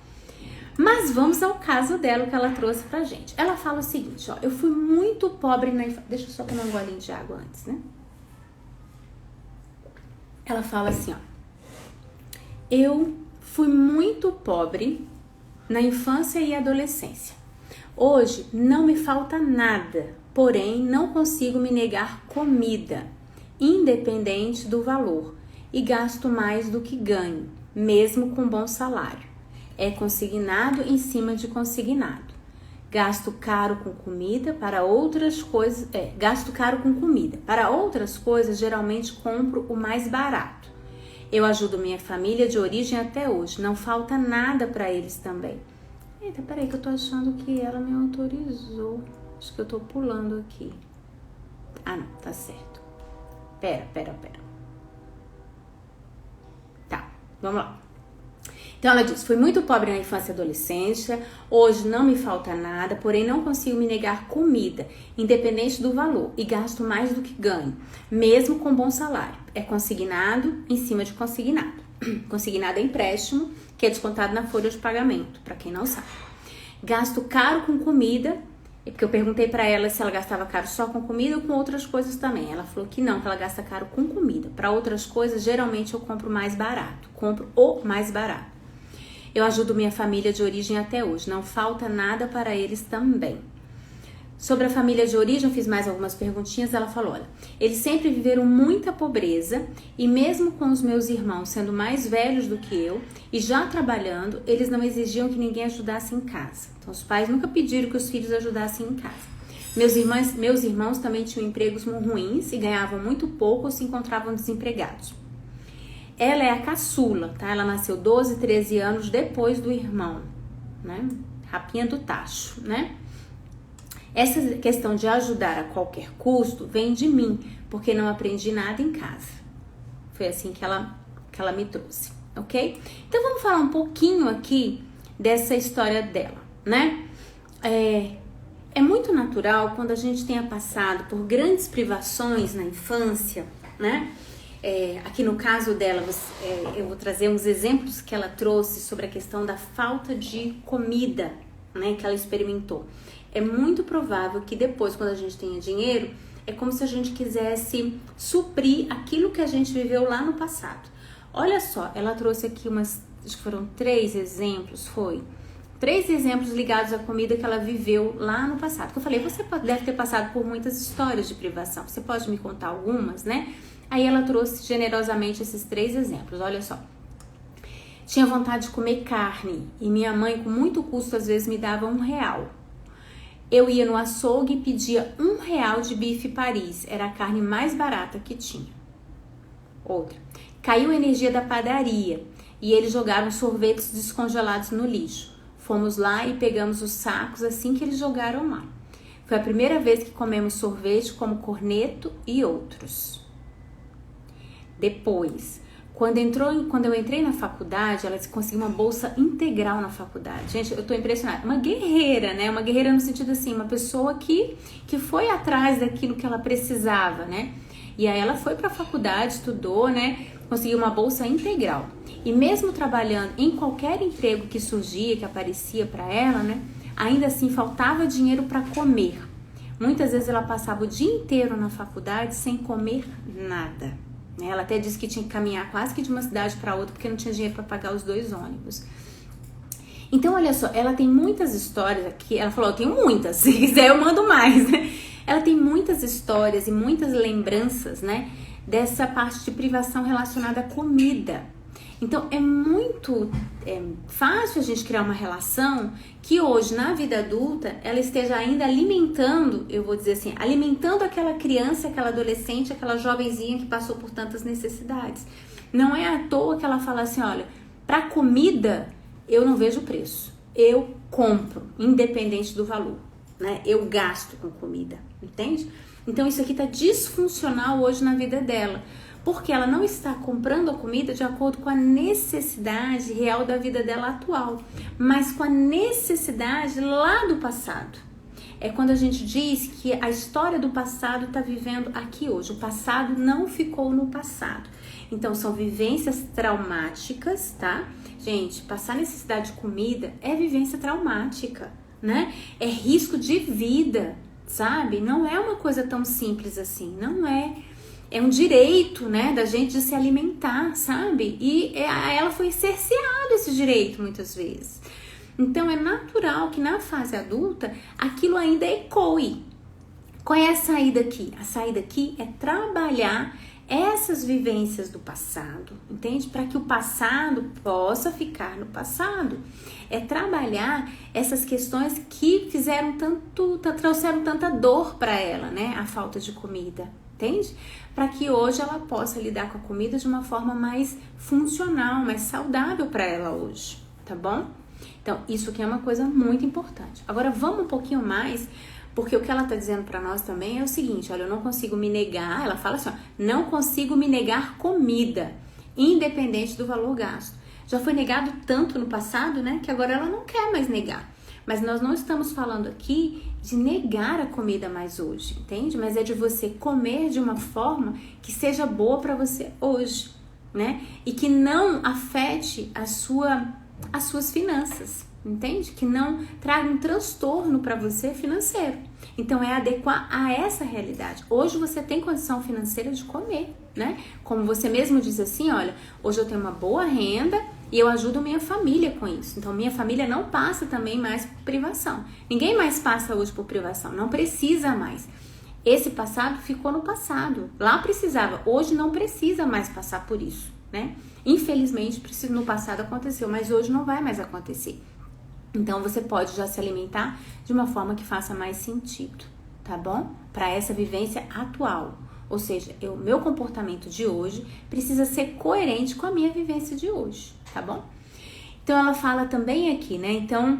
Mas vamos ao caso dela que ela trouxe pra gente. Ela fala o seguinte, ó. Eu fui muito pobre na infância. Deixa eu só tomar um golinho de água antes, né? Ela fala assim, ó. Eu fui muito pobre na infância e adolescência. Hoje não me falta nada, porém não consigo me negar comida, independente do valor, e gasto mais do que ganho, mesmo com bom salário. É consignado em cima de consignado. Gasto caro com comida, para outras coisas, gasto caro com comida. Para outras coisas, geralmente compro o mais barato. Eu ajudo minha família de origem até hoje. Não falta nada para eles também. Eita, peraí que eu tô achando que ela me autorizou. Acho que eu tô pulando aqui. Ah, não, tá certo. Pera. Tá, vamos lá. Então ela diz, fui muito pobre na infância e adolescência, hoje não me falta nada, porém não consigo me negar comida, independente do valor, e gasto mais do que ganho, mesmo com bom salário. É consignado em cima de consignado. Consignado é empréstimo, que é descontado na folha de pagamento, para quem não sabe. Gasto caro com comida, porque eu perguntei para ela se ela gastava caro só com comida ou com outras coisas também. Ela falou que não, que ela gasta caro com comida. Para outras coisas, geralmente eu compro mais barato, compro o mais barato. Eu ajudo minha família de origem até hoje, não falta nada para eles também. Sobre a família de origem, eu fiz mais algumas perguntinhas, ela falou, olha, eles sempre viveram muita pobreza e mesmo com os meus irmãos sendo mais velhos do que eu e já trabalhando, eles não exigiam que ninguém ajudasse em casa. Então, os pais nunca pediram que os filhos ajudassem em casa. Meus irmãos também tinham empregos ruins e ganhavam muito pouco ou se encontravam desempregados. Ela é a caçula, tá? Ela nasceu 12, 13 anos depois do irmão, né? Rapinha do tacho, né? Essa questão de ajudar a qualquer custo vem de mim, porque não aprendi nada em casa. Foi assim que ela me trouxe, ok? Então vamos falar um pouquinho aqui dessa história dela, né? É muito natural quando a gente tenha passado por grandes privações na infância, né? Aqui no caso dela, eu vou trazer uns exemplos que ela trouxe sobre a questão da falta de comida, né, que ela experimentou. É muito provável que depois, quando a gente tenha dinheiro, é como se a gente quisesse suprir aquilo que a gente viveu lá no passado. Olha só, ela trouxe aqui acho que foram 3 exemplos, 3 exemplos ligados à comida que ela viveu lá no passado. Que eu falei, você deve ter passado por muitas histórias de privação, você pode me contar algumas, né? Aí ela trouxe generosamente esses 3 exemplos, olha só. Tinha vontade de comer carne e minha mãe, com muito custo, às vezes me dava R$1. Eu ia no açougue e pedia R$1 de bife Paris, era a carne mais barata que tinha. Outra, caiu a energia da padaria e eles jogaram sorvetes descongelados no lixo. Fomos lá e pegamos os sacos assim que eles jogaram lá. Foi a primeira vez que comemos sorvete como corneto e outros. Depois, quando eu entrei na faculdade, ela conseguiu uma bolsa integral na faculdade. Gente, eu tô impressionada. Uma guerreira, né? Uma guerreira no sentido assim, uma pessoa que foi atrás daquilo que ela precisava, né? E aí ela foi pra faculdade, estudou, né? Conseguiu uma bolsa integral. E mesmo trabalhando em qualquer emprego que surgia, que aparecia pra ela, né? Ainda assim, faltava dinheiro pra comer. Muitas vezes ela passava o dia inteiro na faculdade sem comer nada. Ela até disse que tinha que caminhar quase que de uma cidade para outra porque não tinha dinheiro para pagar os 2 ônibus. Então, olha só, ela tem muitas histórias aqui. Ela falou, eu tenho muitas, se quiser eu mando mais, né? Ela tem muitas histórias e muitas lembranças, né? Dessa parte de privação relacionada à comida. Então, é muito fácil a gente criar uma relação que hoje, na vida adulta, ela esteja ainda alimentando, eu vou dizer assim, alimentando aquela criança, aquela adolescente, aquela jovenzinha que passou por tantas necessidades. Não é à toa que ela fala assim, olha, para comida eu não vejo preço, eu compro, independente do valor, né? Eu gasto com comida, entende? Então, isso aqui tá disfuncional hoje na vida dela. Porque ela não está comprando a comida de acordo com a necessidade real da vida dela atual, mas com a necessidade lá do passado. É quando a gente diz que a história do passado está vivendo aqui hoje. O passado não ficou no passado. Então, são vivências traumáticas, tá? Gente, passar necessidade de comida é vivência traumática, né? É risco de vida, sabe? Não é uma coisa tão simples assim, não é. É um direito, né, da gente de se alimentar, sabe? E a ela foi cerceado esse direito muitas vezes. Então é natural que na fase adulta aquilo ainda ecoe. Qual é a saída aqui? A saída aqui é trabalhar essas vivências do passado, entende? Para que o passado possa ficar no passado. É trabalhar essas questões que trouxeram tanta dor para ela, né? A falta de comida, entende? Para que hoje ela possa lidar com a comida de uma forma mais funcional, mais saudável para ela hoje, tá bom? Então, isso aqui é uma coisa muito importante. Agora, vamos um pouquinho mais, porque o que ela tá dizendo para nós também é o seguinte, olha, eu não consigo me negar, ela fala assim, ó, não consigo me negar comida, independente do valor gasto. Já foi negado tanto no passado, né, que agora ela não quer mais negar. Mas nós não estamos falando aqui de negar a comida mais hoje, entende? Mas é de você comer de uma forma que seja boa para você hoje, né? E que não afete as suas finanças, entende? Que não traga um transtorno para você financeiro. Então é adequar a essa realidade. Hoje você tem condição financeira de comer, né? Como você mesmo diz assim, olha, hoje eu tenho uma boa renda e eu ajudo minha família com isso. Então minha família não passa também mais por privação. Ninguém mais passa hoje por privação, não precisa mais. Esse passado ficou no passado. Lá precisava, hoje não precisa mais passar por isso, né? Infelizmente, no passado aconteceu, mas hoje não vai mais acontecer. Então, você pode já se alimentar de uma forma que faça mais sentido, tá bom? Para essa vivência atual. Ou seja, o meu comportamento de hoje precisa ser coerente com a minha vivência de hoje, tá bom? Então, ela fala também aqui, né? Então,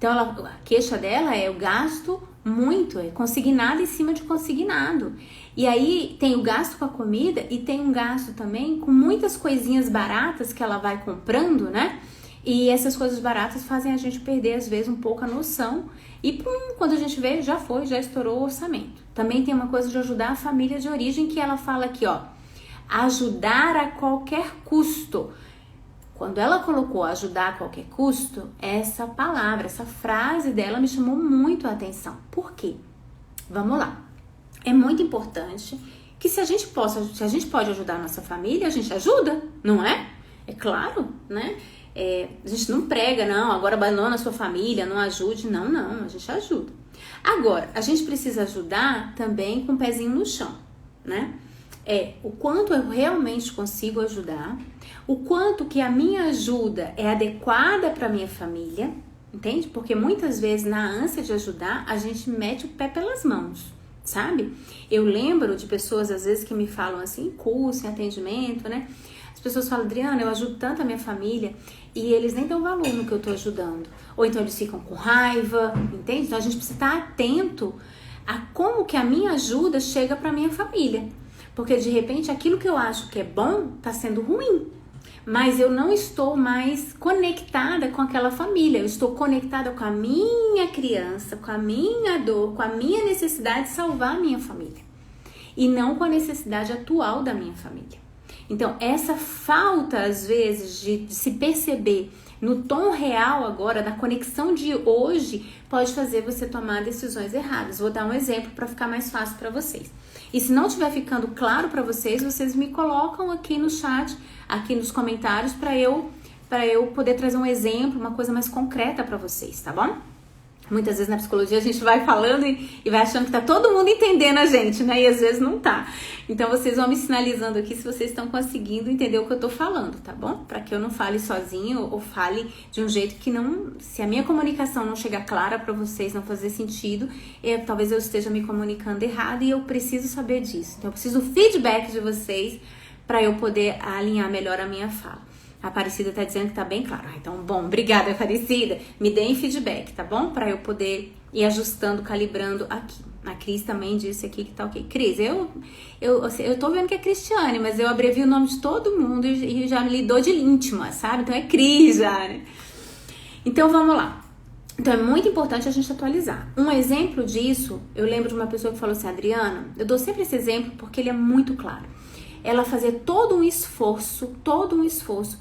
a queixa dela é o gasto muito, é consignado em cima de consignado. E aí tem o gasto com a comida e tem um gasto também com muitas coisinhas baratas que ela vai comprando, né? E essas coisas baratas fazem a gente perder, às vezes, um pouco a noção. E quando a gente vê, já estourou o orçamento. Também tem uma coisa de ajudar a família de origem, que ela fala aqui, ó. Ajudar a qualquer custo. Quando ela colocou ajudar a qualquer custo, essa palavra, essa frase dela me chamou muito a atenção. Por quê? Vamos lá. É muito importante que se a gente pode ajudar a nossa família, a gente ajuda, não é? É claro, né? A gente não prega, não, agora abandona a sua família, não ajude, não, a gente ajuda. Agora, a gente precisa ajudar também com o pezinho no chão, né? O quanto eu realmente consigo ajudar, o quanto que a minha ajuda é adequada para minha família, entende? Porque muitas vezes na ânsia de ajudar, a gente mete o pé pelas mãos, sabe? Eu lembro de pessoas às vezes que me falam assim, em curso, em atendimento, né? As pessoas falam, Adriana, eu ajudo tanto a minha família e eles nem dão valor no que eu tô ajudando. Ou então eles ficam com raiva, entende? Então a gente precisa estar atento a como que a minha ajuda chega pra minha família. Porque de repente aquilo que eu acho que é bom tá sendo ruim. Mas eu não estou mais conectada com aquela família. Eu estou conectada com a minha criança, com a minha dor, com a minha necessidade de salvar a minha família. E não com a necessidade atual da minha família. Então, essa falta, às vezes, de se perceber no tom real agora, da conexão de hoje, pode fazer você tomar decisões erradas. Vou dar um exemplo para ficar mais fácil para vocês. E se não estiver ficando claro para vocês, vocês me colocam aqui no chat, aqui nos comentários, para eu poder trazer um exemplo, uma coisa mais concreta para vocês, tá bom? Muitas vezes na psicologia a gente vai falando e vai achando que tá todo mundo entendendo a gente, né? E às vezes não tá. Então vocês vão me sinalizando aqui se vocês estão conseguindo entender o que eu tô falando, tá bom? Para que eu não fale sozinho ou fale de um jeito que não... Se a minha comunicação não chegar clara para vocês, não fazer sentido, talvez eu esteja me comunicando errado e eu preciso saber disso. Então eu preciso do feedback de vocês para eu poder alinhar melhor a minha fala. A Aparecida tá dizendo que tá bem claro. Então, bom, obrigada, Aparecida. Me deem feedback, tá bom? Pra eu poder ir ajustando, calibrando aqui. A Cris também disse aqui que tá ok. Cris, eu tô vendo que é Cristiane, mas eu abrevio o nome de todo mundo e já me lidou de íntima, sabe? Então é Cris já, né? Então, vamos lá. Então, é muito importante a gente atualizar. Um exemplo disso, eu lembro de uma pessoa que falou assim, Adriana, eu dou sempre esse exemplo porque ele é muito claro. Ela fazer todo um esforço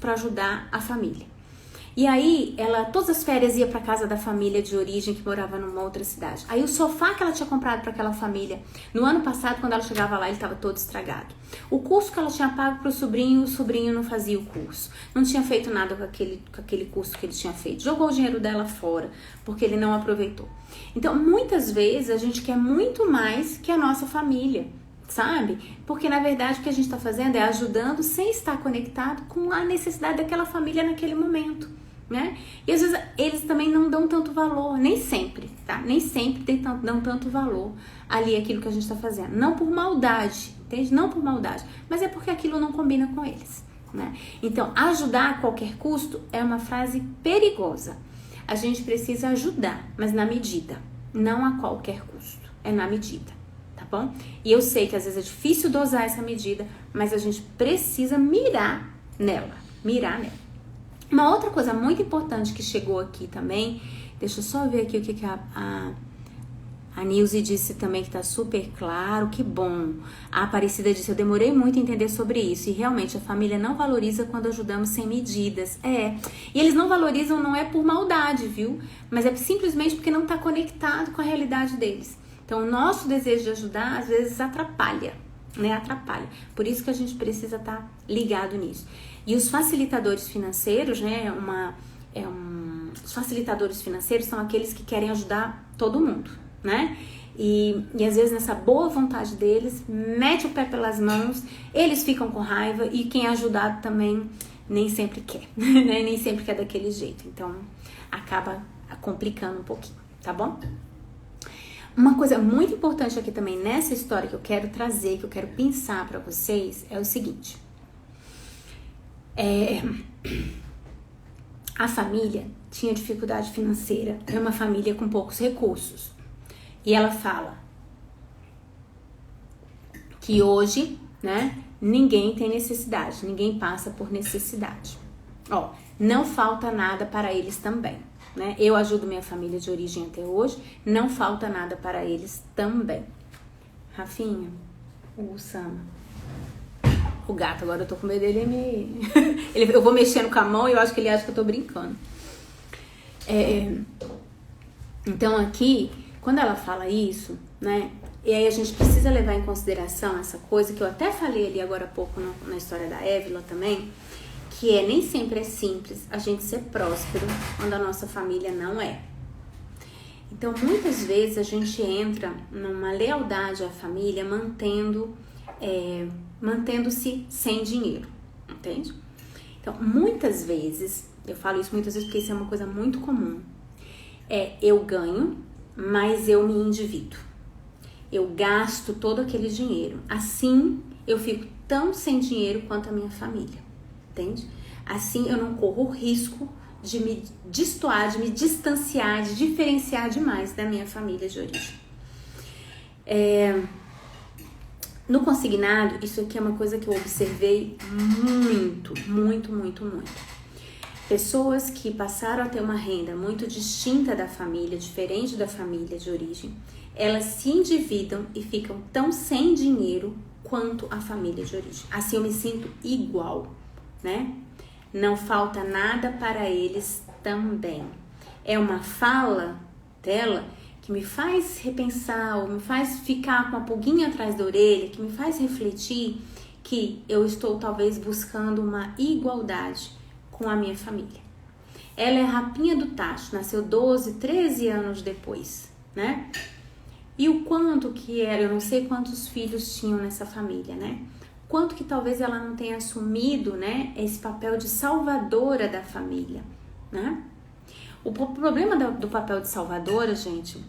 para ajudar a família. E aí, ela, todas as férias ia pra casa da família de origem que morava numa outra cidade. Aí o sofá que ela tinha comprado para aquela família, no ano passado, quando ela chegava lá, ele estava todo estragado. O curso que ela tinha pago pro sobrinho, o sobrinho não fazia o curso. Não tinha feito nada com aquele curso que ele tinha feito. Jogou o dinheiro dela fora, porque ele não aproveitou. Então, muitas vezes, a gente quer muito mais que a nossa família, sabe? Porque, na verdade, o que a gente está fazendo é ajudando sem estar conectado com a necessidade daquela família naquele momento. Né? E às vezes eles também não dão tanto valor, nem sempre, tá? Nem sempre dão tanto valor ali aquilo que a gente está fazendo. Não por maldade, entende? Não por maldade, mas é porque aquilo não combina com eles, né? Então, ajudar a qualquer custo é uma frase perigosa. A gente precisa ajudar, mas na medida, não a qualquer custo, é na medida, tá bom? E eu sei que às vezes é difícil dosar essa medida, mas a gente precisa mirar nela. Uma outra coisa muito importante que chegou aqui também, deixa eu só ver aqui o que a Nilce disse também, que tá super claro, que bom. A Aparecida disse, eu demorei muito a entender sobre isso, e realmente a família não valoriza quando ajudamos sem medidas. E eles não valorizam não é por maldade, viu? Mas é simplesmente porque não tá conectado com a realidade deles. Então, o nosso desejo de ajudar, às vezes, atrapalha, né? Atrapalha. Por isso que a gente precisa estar ligado nisso. E os facilitadores financeiros, né, os facilitadores financeiros são aqueles que querem ajudar todo mundo, né? E às vezes nessa boa vontade deles, mete o pé pelas mãos, eles ficam com raiva e quem é ajudado também nem sempre quer, né? Nem sempre quer daquele jeito. Então, acaba complicando um pouquinho, tá bom? Uma coisa muito importante aqui também nessa história que eu quero trazer, que eu quero pensar pra vocês, é o seguinte. A família tinha dificuldade financeira, é uma família com poucos recursos. E ela fala que hoje, né, ninguém tem necessidade, ninguém passa por necessidade. Não falta nada para eles também, né? Eu ajudo minha família de origem até hoje, não falta nada para eles também. Rafinha, o Sama. O gato, agora eu tô com medo dele eu vou mexendo com a mão e eu acho que ele acha que eu tô brincando. Então aqui, quando ela fala isso, né? E aí a gente precisa levar em consideração essa coisa que eu até falei ali agora há pouco na história da Évila também, que nem sempre é simples a gente ser próspero quando a nossa família não é. Então muitas vezes a gente entra numa lealdade à família mantendo-se sem dinheiro, entende? Então, muitas vezes, eu falo isso muitas vezes porque isso é uma coisa muito comum, eu ganho, mas eu me endivido. Eu gasto todo aquele dinheiro. Assim, eu fico tão sem dinheiro quanto a minha família, entende? Assim, eu não corro o risco de me destoar, de me distanciar, de diferenciar demais da minha família de origem. No consignado, isso aqui é uma coisa que eu observei muito. Pessoas que passaram a ter uma renda muito distinta da família, diferente da família de origem, elas se endividam e ficam tão sem dinheiro quanto a família de origem. Assim eu me sinto igual, né? Não falta nada para eles também. É uma fala dela que me faz repensar, ou me faz ficar com a pulguinha atrás da orelha, que me faz refletir que eu estou talvez buscando uma igualdade com a minha família. Ela é Rapinha do Tacho, nasceu 12, 13 anos depois, né? E o quanto que era, eu não sei quantos filhos tinham nessa família, né? Quanto que talvez ela não tenha assumido, né, esse papel de salvadora da família, né? O problema do papel de salvadora, gente,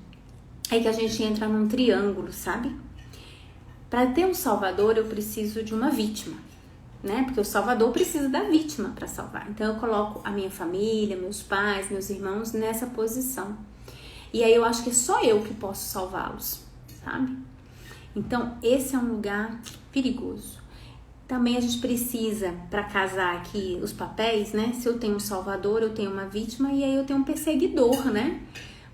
é que a gente entra num triângulo, sabe? Para ter um salvador, eu preciso de uma vítima, né? Porque o salvador precisa da vítima para salvar. Então, eu coloco a minha família, meus pais, meus irmãos nessa posição. E aí, eu acho que é só eu que posso salvá-los, sabe? Então, esse é um lugar perigoso. Também a gente precisa, para casar aqui os papéis, né? Se eu tenho um salvador, eu tenho uma vítima e aí eu tenho um perseguidor, né?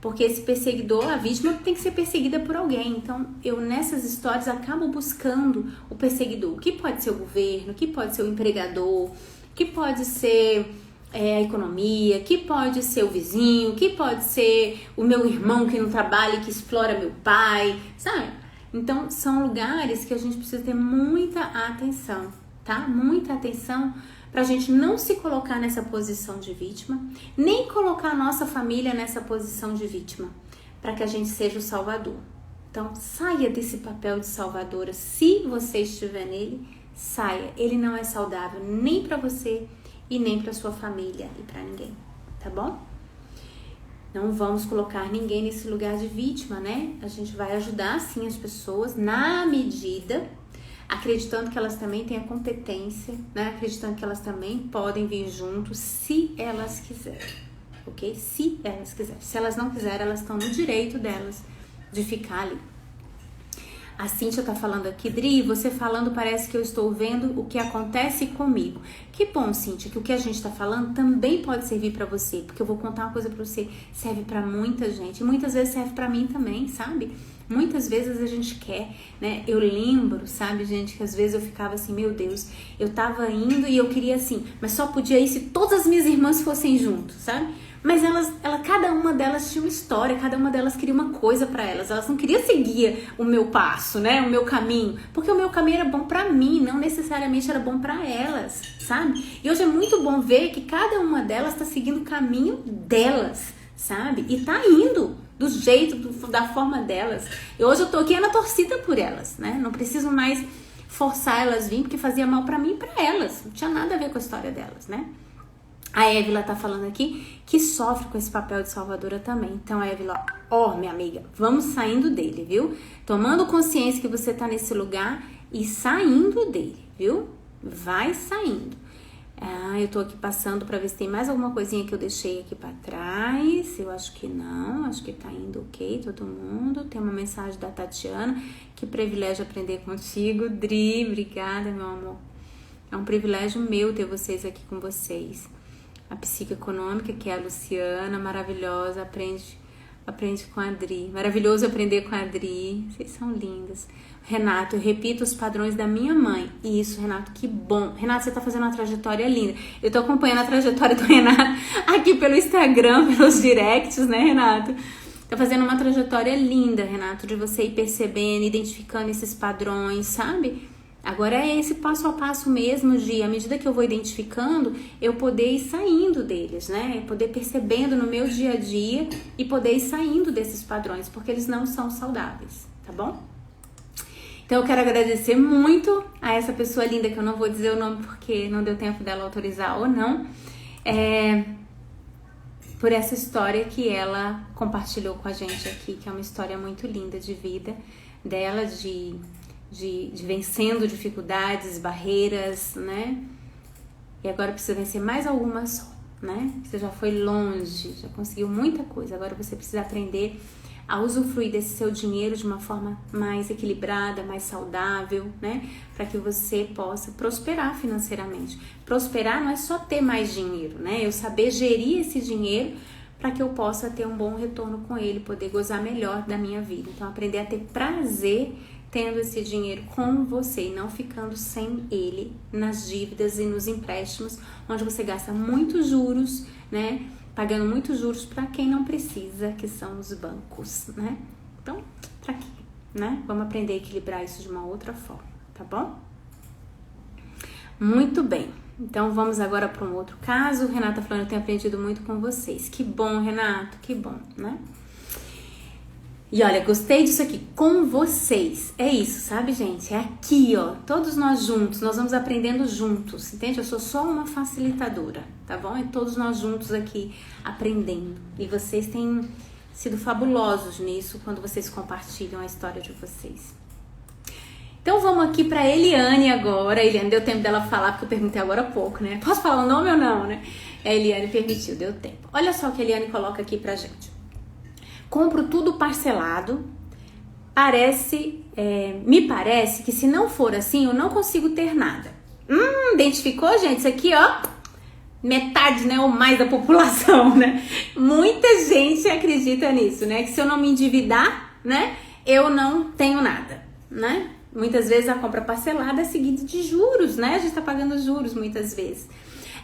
Porque esse perseguidor, a vítima tem que ser perseguida por alguém. Então, eu nessas histórias acabo buscando o perseguidor. Que pode ser o governo, que pode ser o empregador, que pode ser a economia, que pode ser o vizinho, que pode ser o meu irmão que não trabalha e que explora meu pai, sabe? Então, são lugares que a gente precisa ter muita atenção, tá? Muita atenção pra gente não se colocar nessa posição de vítima, nem colocar a nossa família nessa posição de vítima, para que a gente seja o salvador. Então, saia desse papel de salvadora. Se você estiver nele, saia. Ele não é saudável nem para você e nem para sua família e para ninguém, tá bom? Não vamos colocar ninguém nesse lugar de vítima, né? A gente vai ajudar, sim, as pessoas na medida, acreditando que elas também têm a competência, né? Acreditando que elas também podem vir junto, se elas quiserem, ok? Se elas quiserem. Se elas não quiserem, elas estão no direito delas de ficar ali. A Cíntia tá falando aqui, Dri, você falando parece que eu estou vendo o que acontece comigo. Que bom, Cíntia, que o que a gente tá falando também pode servir pra você, porque eu vou contar uma coisa pra você, serve pra muita gente, e muitas vezes serve pra mim também, sabe? Muitas vezes a gente quer, né? Eu lembro, sabe, gente, que às vezes eu ficava assim, meu Deus, eu tava indo e eu queria assim, mas só podia ir se todas as minhas irmãs fossem juntos, sabe? Mas cada uma delas tinha uma história, cada uma delas queria uma coisa pra elas não queriam seguir o meu passo, né, o meu caminho, porque o meu caminho era bom pra mim, não necessariamente era bom pra elas, sabe? E hoje é muito bom ver que cada uma delas tá seguindo o caminho delas, sabe? E tá indo do jeito, da forma delas. E hoje eu tô aqui na torcida por elas, né? Não preciso mais forçar elas a vir, porque fazia mal pra mim e pra elas, não tinha nada a ver com a história delas, né? A Évila tá falando aqui que sofre com esse papel de salvadora também. Então, Évila, minha amiga, vamos saindo dele, viu? Tomando consciência que você tá nesse lugar e saindo dele, viu? Vai saindo. Eu tô aqui passando pra ver se tem mais alguma coisinha que eu deixei aqui pra trás. Eu acho que não, acho que tá indo ok, todo mundo. Tem uma mensagem da Tatiana. Que privilégio aprender contigo, Dri. Obrigada, meu amor. É um privilégio meu ter vocês aqui com vocês. A psique econômica, que é a Luciana, maravilhosa, aprende com a Adri. Maravilhoso aprender com a Adri. Vocês são lindas. Renato, eu repito os padrões da minha mãe. Isso, Renato, que bom. Renato, você tá fazendo uma trajetória linda. Eu tô acompanhando a trajetória do Renato aqui pelo Instagram, pelos directs, né, Renato? Tá fazendo uma trajetória linda, Renato, de você ir percebendo, identificando esses padrões, sabe? Agora é esse passo a passo mesmo de, à medida que eu vou identificando, eu poder ir saindo deles, né? Poder percebendo no meu dia a dia e poder ir saindo desses padrões, porque eles não são saudáveis, tá bom? Então eu quero agradecer muito a essa pessoa linda, que eu não vou dizer o nome porque não deu tempo dela autorizar ou não, por essa história que ela compartilhou com a gente aqui, que é uma história muito linda de vida dela, de vencendo dificuldades, barreiras, né? E agora precisa vencer mais algumas, né? Você já foi longe, já conseguiu muita coisa. Agora você precisa aprender a usufruir desse seu dinheiro de uma forma mais equilibrada, mais saudável, né? Para que você possa prosperar financeiramente. Prosperar não é só ter mais dinheiro, né? Eu saber gerir esse dinheiro para que eu possa ter um bom retorno com ele, poder gozar melhor da minha vida. Então, aprender a ter prazer tendo esse dinheiro com você e não ficando sem ele nas dívidas e nos empréstimos, onde você gasta muitos juros, né? Pagando muitos juros para quem não precisa, que são os bancos, né? Então, para quê, né? Vamos aprender a equilibrar isso de uma outra forma, tá bom? Muito bem. Então, vamos agora para um outro caso. Renata falando, eu tenho aprendido muito com vocês. Que bom, Renato, que bom, né? E olha, gostei disso aqui, com vocês. É isso, sabe, gente? É aqui, ó, todos nós juntos, nós vamos aprendendo juntos, entende? Eu sou só uma facilitadora, tá bom? É todos nós juntos aqui aprendendo. E vocês têm sido fabulosos nisso quando vocês compartilham a história de vocês. Então vamos aqui pra Eliane agora. A Eliane, deu tempo dela falar, porque eu perguntei agora há pouco, né? Posso falar o nome ou não, né? A Eliane permitiu, deu tempo. Olha só o que a Eliane coloca aqui pra gente. Compro tudo parcelado, me parece que se não for assim, eu não consigo ter nada. Identificou, gente? Isso aqui, ó, metade, né, ou mais da população, né? Muita gente acredita nisso, né? Que se eu não me endividar, né, eu não tenho nada, né? Muitas vezes a compra parcelada é seguida de juros, né? A gente tá pagando juros muitas vezes.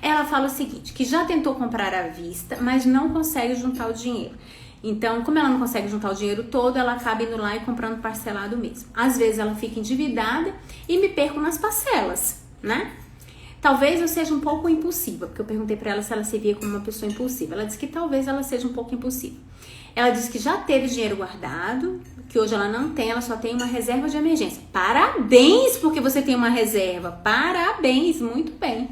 Ela fala o seguinte, que já tentou comprar à vista, mas não consegue juntar o dinheiro. Então, como ela não consegue juntar o dinheiro todo, ela acaba indo lá e comprando parcelado mesmo. Às vezes ela fica endividada e me perco nas parcelas, né? Talvez eu seja um pouco impulsiva, porque eu perguntei pra ela se ela se via como uma pessoa impulsiva. Ela disse que talvez ela seja um pouco impulsiva. Ela disse que já teve dinheiro guardado, que hoje ela não tem, ela só tem uma reserva de emergência. Parabéns porque você tem uma reserva, parabéns, muito bem.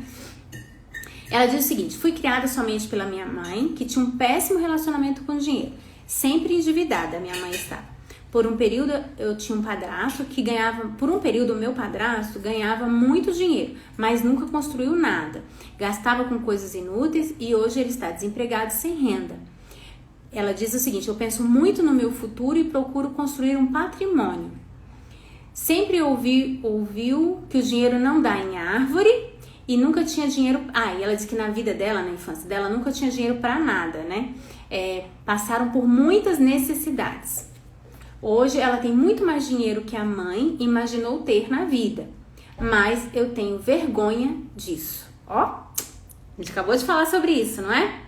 Ela diz o seguinte, fui criada somente pela minha mãe, que tinha um péssimo relacionamento com o dinheiro. Sempre endividada, minha mãe estava. Por um período eu tinha um padrasto que ganhava, por um período o meu padrasto ganhava muito dinheiro, mas nunca construiu nada. Gastava com coisas inúteis e hoje ele está desempregado sem renda. Ela diz o seguinte, eu penso muito no meu futuro e procuro construir um patrimônio. Sempre ouviu que o dinheiro não dá em árvore e nunca tinha dinheiro... e ela diz que na vida dela, na infância dela, nunca tinha dinheiro para nada, né? Passaram por muitas necessidades. Hoje ela tem muito mais dinheiro que a mãe imaginou ter na vida. Mas eu tenho vergonha disso. Ó, a gente acabou de falar sobre isso, não é?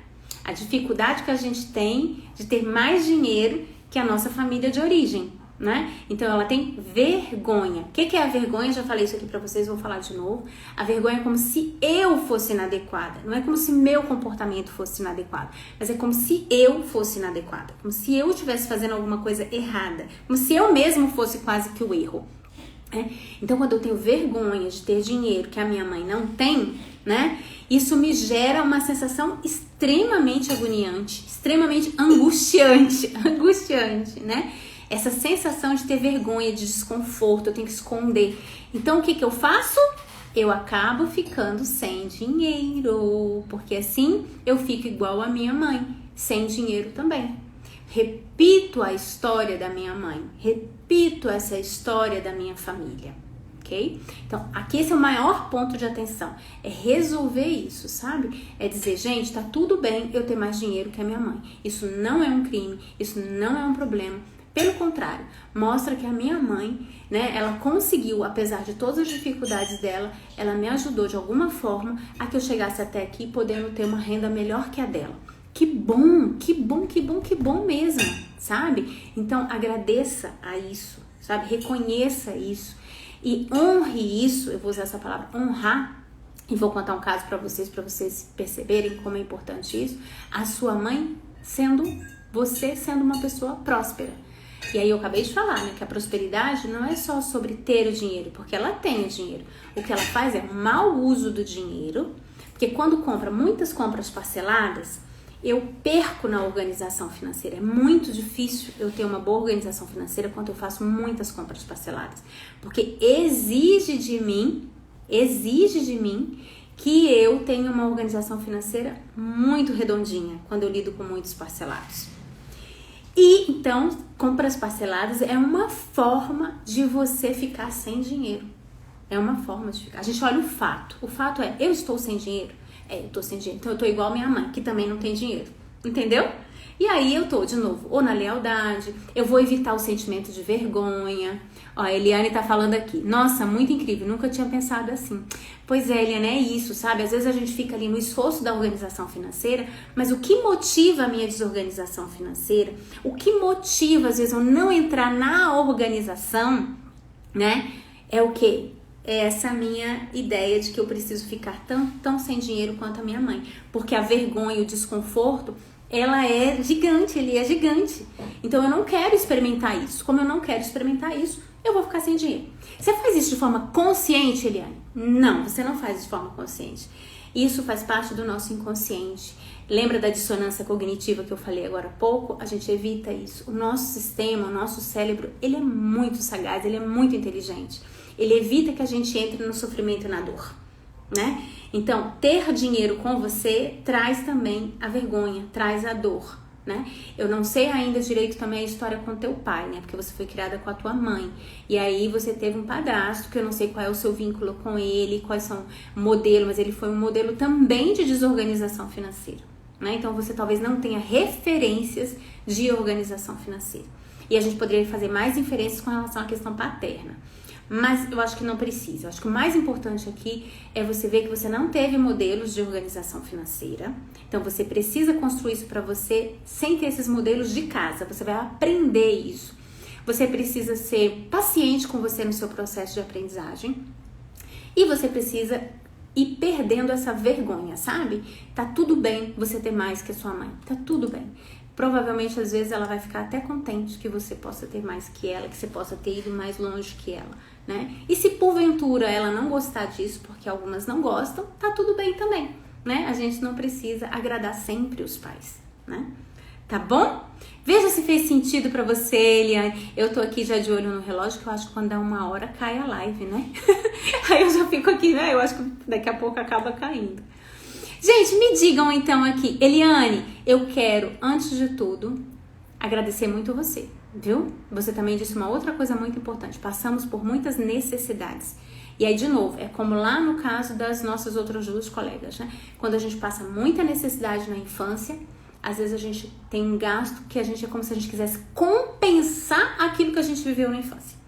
A dificuldade que a gente tem de ter mais dinheiro que a nossa família de origem, né? Então ela tem vergonha. O que é a vergonha? Já falei isso aqui pra vocês, vou falar de novo. A vergonha é como se eu fosse inadequada. Não é como se meu comportamento fosse inadequado, mas é como se eu fosse inadequada. Como se eu estivesse fazendo alguma coisa errada. Como se eu mesmo fosse quase que o erro. Então quando eu tenho vergonha de ter dinheiro que a minha mãe não tem, né? Isso me gera uma sensação extremamente agoniante, extremamente angustiante, né? Essa sensação de ter vergonha, de desconforto, eu tenho que esconder. Então, o que eu faço? Eu acabo ficando sem dinheiro, porque assim eu fico igual a minha mãe, sem dinheiro também. Repito a história da minha mãe, repito essa história da minha família, ok? Então, aqui esse é o maior ponto de atenção, é resolver isso, sabe? É dizer, gente, tá tudo bem eu ter mais dinheiro que a minha mãe. Isso não é um crime, isso não é um problema. Pelo contrário, mostra que a minha mãe, né, ela conseguiu, apesar de todas as dificuldades dela, ela me ajudou de alguma forma a que eu chegasse até aqui podendo ter uma renda melhor que a dela. Que bom, que bom, que bom, que bom mesmo, sabe? Então agradeça a isso, sabe? Reconheça isso e honre isso. Eu vou usar essa palavra, honrar, e vou contar um caso para vocês perceberem como é importante isso. A sua mãe você sendo uma pessoa próspera. E aí eu acabei de falar, né, que a prosperidade não é só sobre ter o dinheiro, porque ela tem o dinheiro. O que ela faz é mau uso do dinheiro, porque quando compra muitas compras parceladas, eu perco na organização financeira. É muito difícil eu ter uma boa organização financeira quando eu faço muitas compras parceladas, porque exige de mim que eu tenha uma organização financeira muito redondinha quando eu lido com muitos parcelados. E então, compras parceladas é uma forma de você ficar sem dinheiro. É uma forma de ficar. A gente olha o fato. O fato é, eu estou sem dinheiro? Eu estou sem dinheiro. Então eu estou igual a minha mãe, que também não tem dinheiro. Entendeu? E aí eu tô, de novo, ou na lealdade, eu vou evitar o sentimento de vergonha. Ó, a Eliane tá falando aqui. Nossa, muito incrível, nunca tinha pensado assim. Pois é, Eliane, é isso, sabe? Às vezes a gente fica ali no esforço da organização financeira, mas o que motiva a minha desorganização financeira, o que motiva, às vezes, eu não entrar na organização, né? É o quê? É essa minha ideia de que eu preciso ficar tão sem dinheiro quanto a minha mãe. Porque a vergonha e o desconforto, ela é gigante, ele é gigante. Então eu não quero experimentar isso. Como eu não quero experimentar isso, eu vou ficar sem dinheiro. Você faz isso de forma consciente, Eliane? Não, você não faz de forma consciente. Isso faz parte do nosso inconsciente. Lembra da dissonância cognitiva que eu falei agora há pouco? A gente evita isso. O nosso sistema, o nosso cérebro, ele é muito sagaz, ele é muito inteligente. Ele evita que a gente entre no sofrimento e na dor, né? Então, ter dinheiro com você traz também a vergonha, traz a dor, né? Eu não sei ainda direito também a história com teu pai, né? Porque você foi criada com a tua mãe. E aí você teve um padrasto, que eu não sei qual é o seu vínculo com ele, quais são o modelo, mas ele foi um modelo também de desorganização financeira, né? Então você talvez não tenha referências de organização financeira. E a gente poderia fazer mais inferências com relação à questão paterna. mas eu acho que não precisa. Eu acho que o mais importante aqui é você ver que você não teve modelos de organização financeira. Então você precisa construir isso para você sem ter esses modelos de casa. Você vai aprender isso. Você precisa ser paciente com você no seu processo de aprendizagem. E você precisa ir perdendo essa vergonha, sabe? Tá tudo bem você ter mais que a sua mãe. Tá tudo bem. Provavelmente, às vezes, ela vai ficar até contente que você possa ter mais que ela, que você possa ter ido mais longe que ela, né? E se porventura ela não gostar disso, porque algumas não gostam, tá tudo bem também, né? A gente não precisa agradar sempre os pais, né? Tá bom? Veja se fez sentido pra você, Eliane. Eu tô aqui já de olho no relógio, que eu acho que quando dá 1 hora cai a live, né? Aí eu já fico aqui, né? Eu acho que daqui a pouco acaba caindo. Gente, me digam então aqui, Eliane, eu quero, antes de tudo, agradecer muito você, viu? Você também disse uma outra coisa muito importante, passamos por muitas necessidades. E aí, de novo, é como lá no caso das nossas outras 2 colegas, né? Quando a gente passa muita necessidade na infância, às vezes a gente tem um gasto que é como se a gente quisesse compensar aquilo que a gente viveu na infância.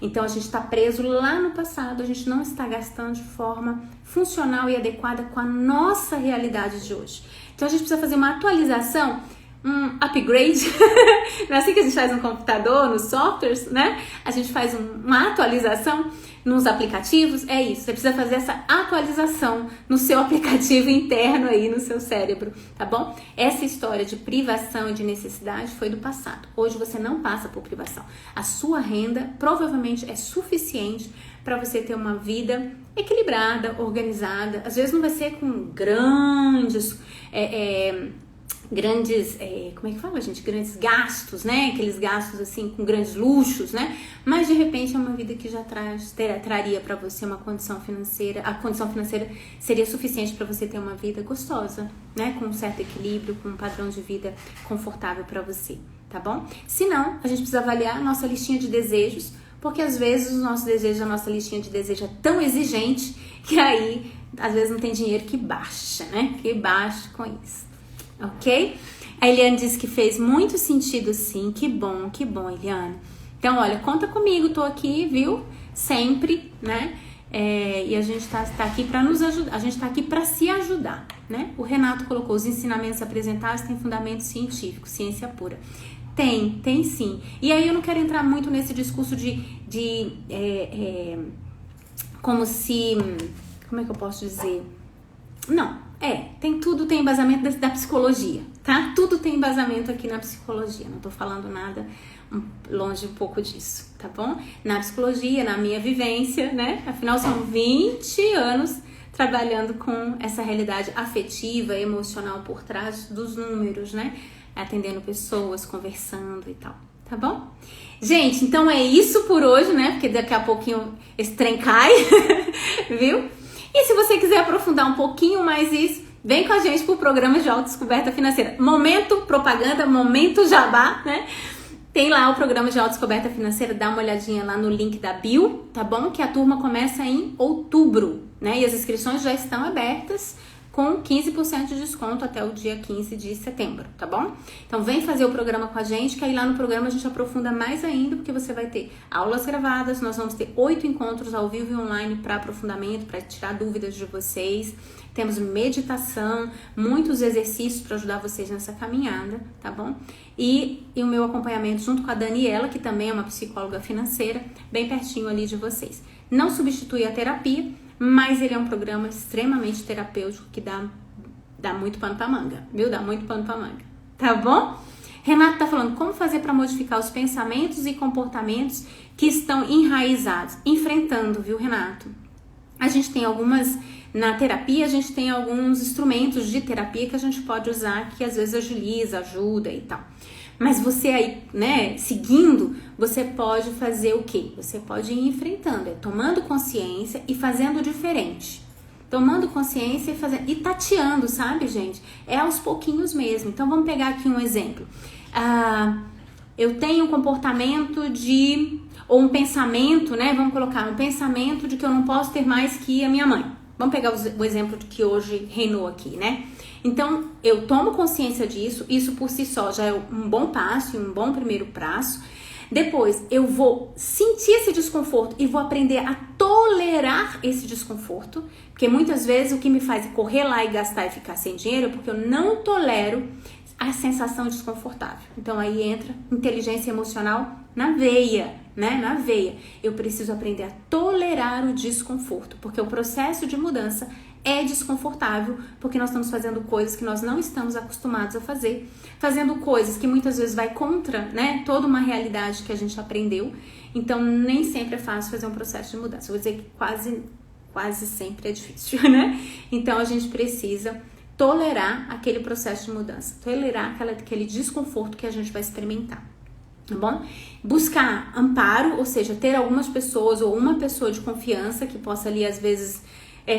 Então, a gente está preso lá no passado, a gente não está gastando de forma funcional e adequada com a nossa realidade de hoje. Então, a gente precisa fazer uma atualização, um upgrade, não é assim que a gente faz no computador, nos softwares, né? A gente faz uma atualização nos aplicativos, é isso. Você precisa fazer essa atualização no seu aplicativo interno aí, no seu cérebro, tá bom? Essa história de privação e de necessidade foi do passado. Hoje você não passa por privação. A sua renda provavelmente é suficiente para você ter uma vida equilibrada, organizada. Às vezes não vai ser com grandes como é que fala, gente? Grandes gastos, né? Aqueles gastos assim com grandes luxos, né? Mas de repente é uma vida que já traria para você uma condição financeira. A condição financeira seria suficiente para você ter uma vida gostosa, né? Com um certo equilíbrio, com um padrão de vida confortável para você, tá bom? Se não, a gente precisa avaliar a nossa listinha de desejos, porque às vezes os nossos desejos, a nossa listinha de desejos é tão exigente que aí às vezes não tem dinheiro que baixa, né? Que baixe com isso. Ok? A Eliane disse que fez muito sentido, sim. Que bom, Eliane. Então, olha, conta comigo, tô aqui, viu? Sempre, né? E a gente tá aqui para nos ajudar, a gente tá aqui para se ajudar, né? O Renato colocou: os ensinamentos apresentados têm fundamento científico, ciência pura. Tem sim. E aí eu não quero entrar muito nesse discurso como se... Como é que eu posso dizer? Não. Tem embasamento da psicologia, tá? Tudo tem embasamento aqui na psicologia, não tô falando nada longe um pouco disso, tá bom? Na psicologia, na minha vivência, né? Afinal, são 20 anos trabalhando com essa realidade afetiva, emocional por trás dos números, né? Atendendo pessoas, conversando e tal, tá bom? Gente, então é isso por hoje, né? Porque daqui a pouquinho esse trem cai, viu? E se você quiser aprofundar um pouquinho mais isso, vem com a gente pro programa de autodescoberta financeira. Momento propaganda, momento jabá, né? Tem lá o programa de autodescoberta financeira, dá uma olhadinha lá no link da bio, tá bom? Que a turma começa em outubro, né? E as inscrições já estão abertas com 15% de desconto até o dia 15 de setembro, tá bom? Então vem fazer o programa com a gente, que aí lá no programa a gente aprofunda mais ainda, porque você vai ter aulas gravadas, nós vamos ter 8 encontros ao vivo e online para aprofundamento, para tirar dúvidas de vocês. Temos meditação, muitos exercícios para ajudar vocês nessa caminhada, tá bom? E o meu acompanhamento junto com a Daniela, que também é uma psicóloga financeira, bem pertinho ali de vocês. Não substitui a terapia, mas ele é um programa extremamente terapêutico que dá muito pano pra manga, viu? Dá muito pano pra manga, tá bom? Renato tá falando como fazer para modificar os pensamentos e comportamentos que estão enraizados. Enfrentando, viu, Renato? A gente tem na terapia, a gente tem alguns instrumentos de terapia que a gente pode usar, que às vezes agiliza, ajuda e tal. Mas você aí, né, seguindo, você pode fazer o quê? Você pode ir enfrentando, tomando consciência e fazendo diferente. Tomando consciência e fazendo, e tateando, sabe, gente? É aos pouquinhos mesmo. Então, vamos pegar aqui um exemplo. Eu tenho um comportamento ou um pensamento, né? Vamos colocar um pensamento de que eu não posso ter mais que a minha mãe. Vamos pegar o exemplo que hoje reinou aqui, né? Então, eu tomo consciência disso, isso por si só já é um bom passo, um bom primeiro passo. Depois, eu vou sentir esse desconforto e vou aprender a tolerar esse desconforto, porque muitas vezes o que me faz correr lá e gastar e ficar sem dinheiro é porque eu não tolero a sensação desconfortável. Então aí entra inteligência emocional na veia, né? Na veia. Eu preciso aprender a tolerar o desconforto, porque o processo de mudança é desconfortável, porque nós estamos fazendo coisas que nós não estamos acostumados a fazer, fazendo coisas que muitas vezes vai contra, né, toda uma realidade que a gente aprendeu. Então nem sempre é fácil fazer um processo de mudança. Eu vou dizer que quase sempre é difícil, né? Então a gente precisa tolerar aquele processo de mudança, tolerar aquele desconforto que a gente vai experimentar, tá bom? Buscar amparo, ou seja, ter algumas pessoas ou uma pessoa de confiança que possa ali, às vezes,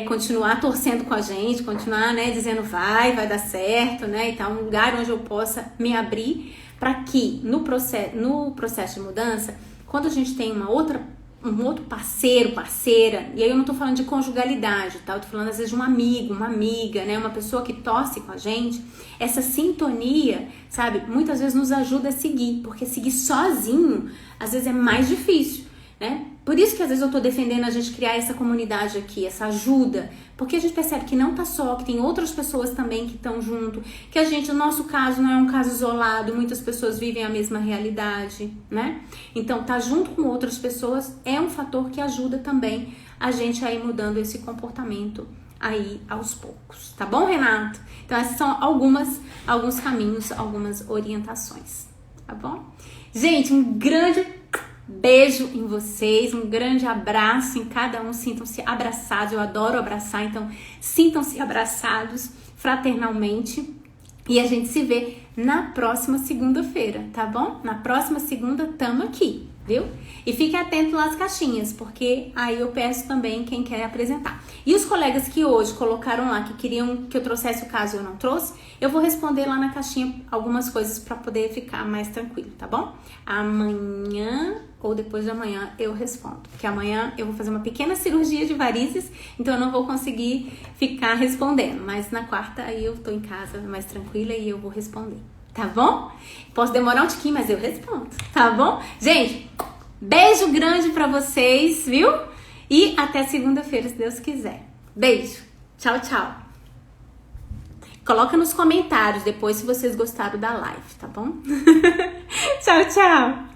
continuar torcendo com a gente, continuar, né, dizendo vai dar certo, né, e tal, um lugar onde eu possa me abrir para que no processo de mudança, quando a gente tem um outro parceiro, parceira, e aí eu não tô falando de conjugalidade, tá? Eu tô falando às vezes de um amigo, uma amiga, né? Uma pessoa que torce com a gente. Essa sintonia, sabe? Muitas vezes nos ajuda a seguir, porque seguir sozinho, às vezes é mais difícil, né? Por isso que às vezes eu tô defendendo a gente criar essa comunidade aqui, essa ajuda, porque a gente percebe que não tá só, que tem outras pessoas também que estão junto, que a gente, no nosso caso, não é um caso isolado, muitas pessoas vivem a mesma realidade, né? Então, tá junto com outras pessoas é um fator que ajuda também a gente a ir mudando esse comportamento aí aos poucos, tá bom, Renato? Então, esses são alguns caminhos, algumas orientações, tá bom? Gente, um grande beijo em vocês, um grande abraço em cada um, sintam-se abraçados, eu adoro abraçar, então sintam-se abraçados fraternalmente e a gente se vê na próxima segunda-feira, tá bom? Na próxima segunda tamo aqui, viu? E fique atento lá às caixinhas, porque aí eu peço também quem quer apresentar. E os colegas que hoje colocaram lá que queriam que eu trouxesse o caso e eu não trouxe, eu vou responder lá na caixinha algumas coisas para poder ficar mais tranquilo, tá bom? Amanhã ou depois de amanhã eu respondo, porque amanhã eu vou fazer uma pequena cirurgia de varizes, então eu não vou conseguir ficar respondendo, mas na quarta aí eu tô em casa mais tranquila e eu vou responder, tá bom? Posso demorar um tiquinho, mas eu respondo, tá bom? Gente, beijo grande pra vocês, viu? E até segunda-feira, se Deus quiser. Beijo, tchau, tchau. Coloca nos comentários depois se vocês gostaram da live, tá bom? Tchau, tchau.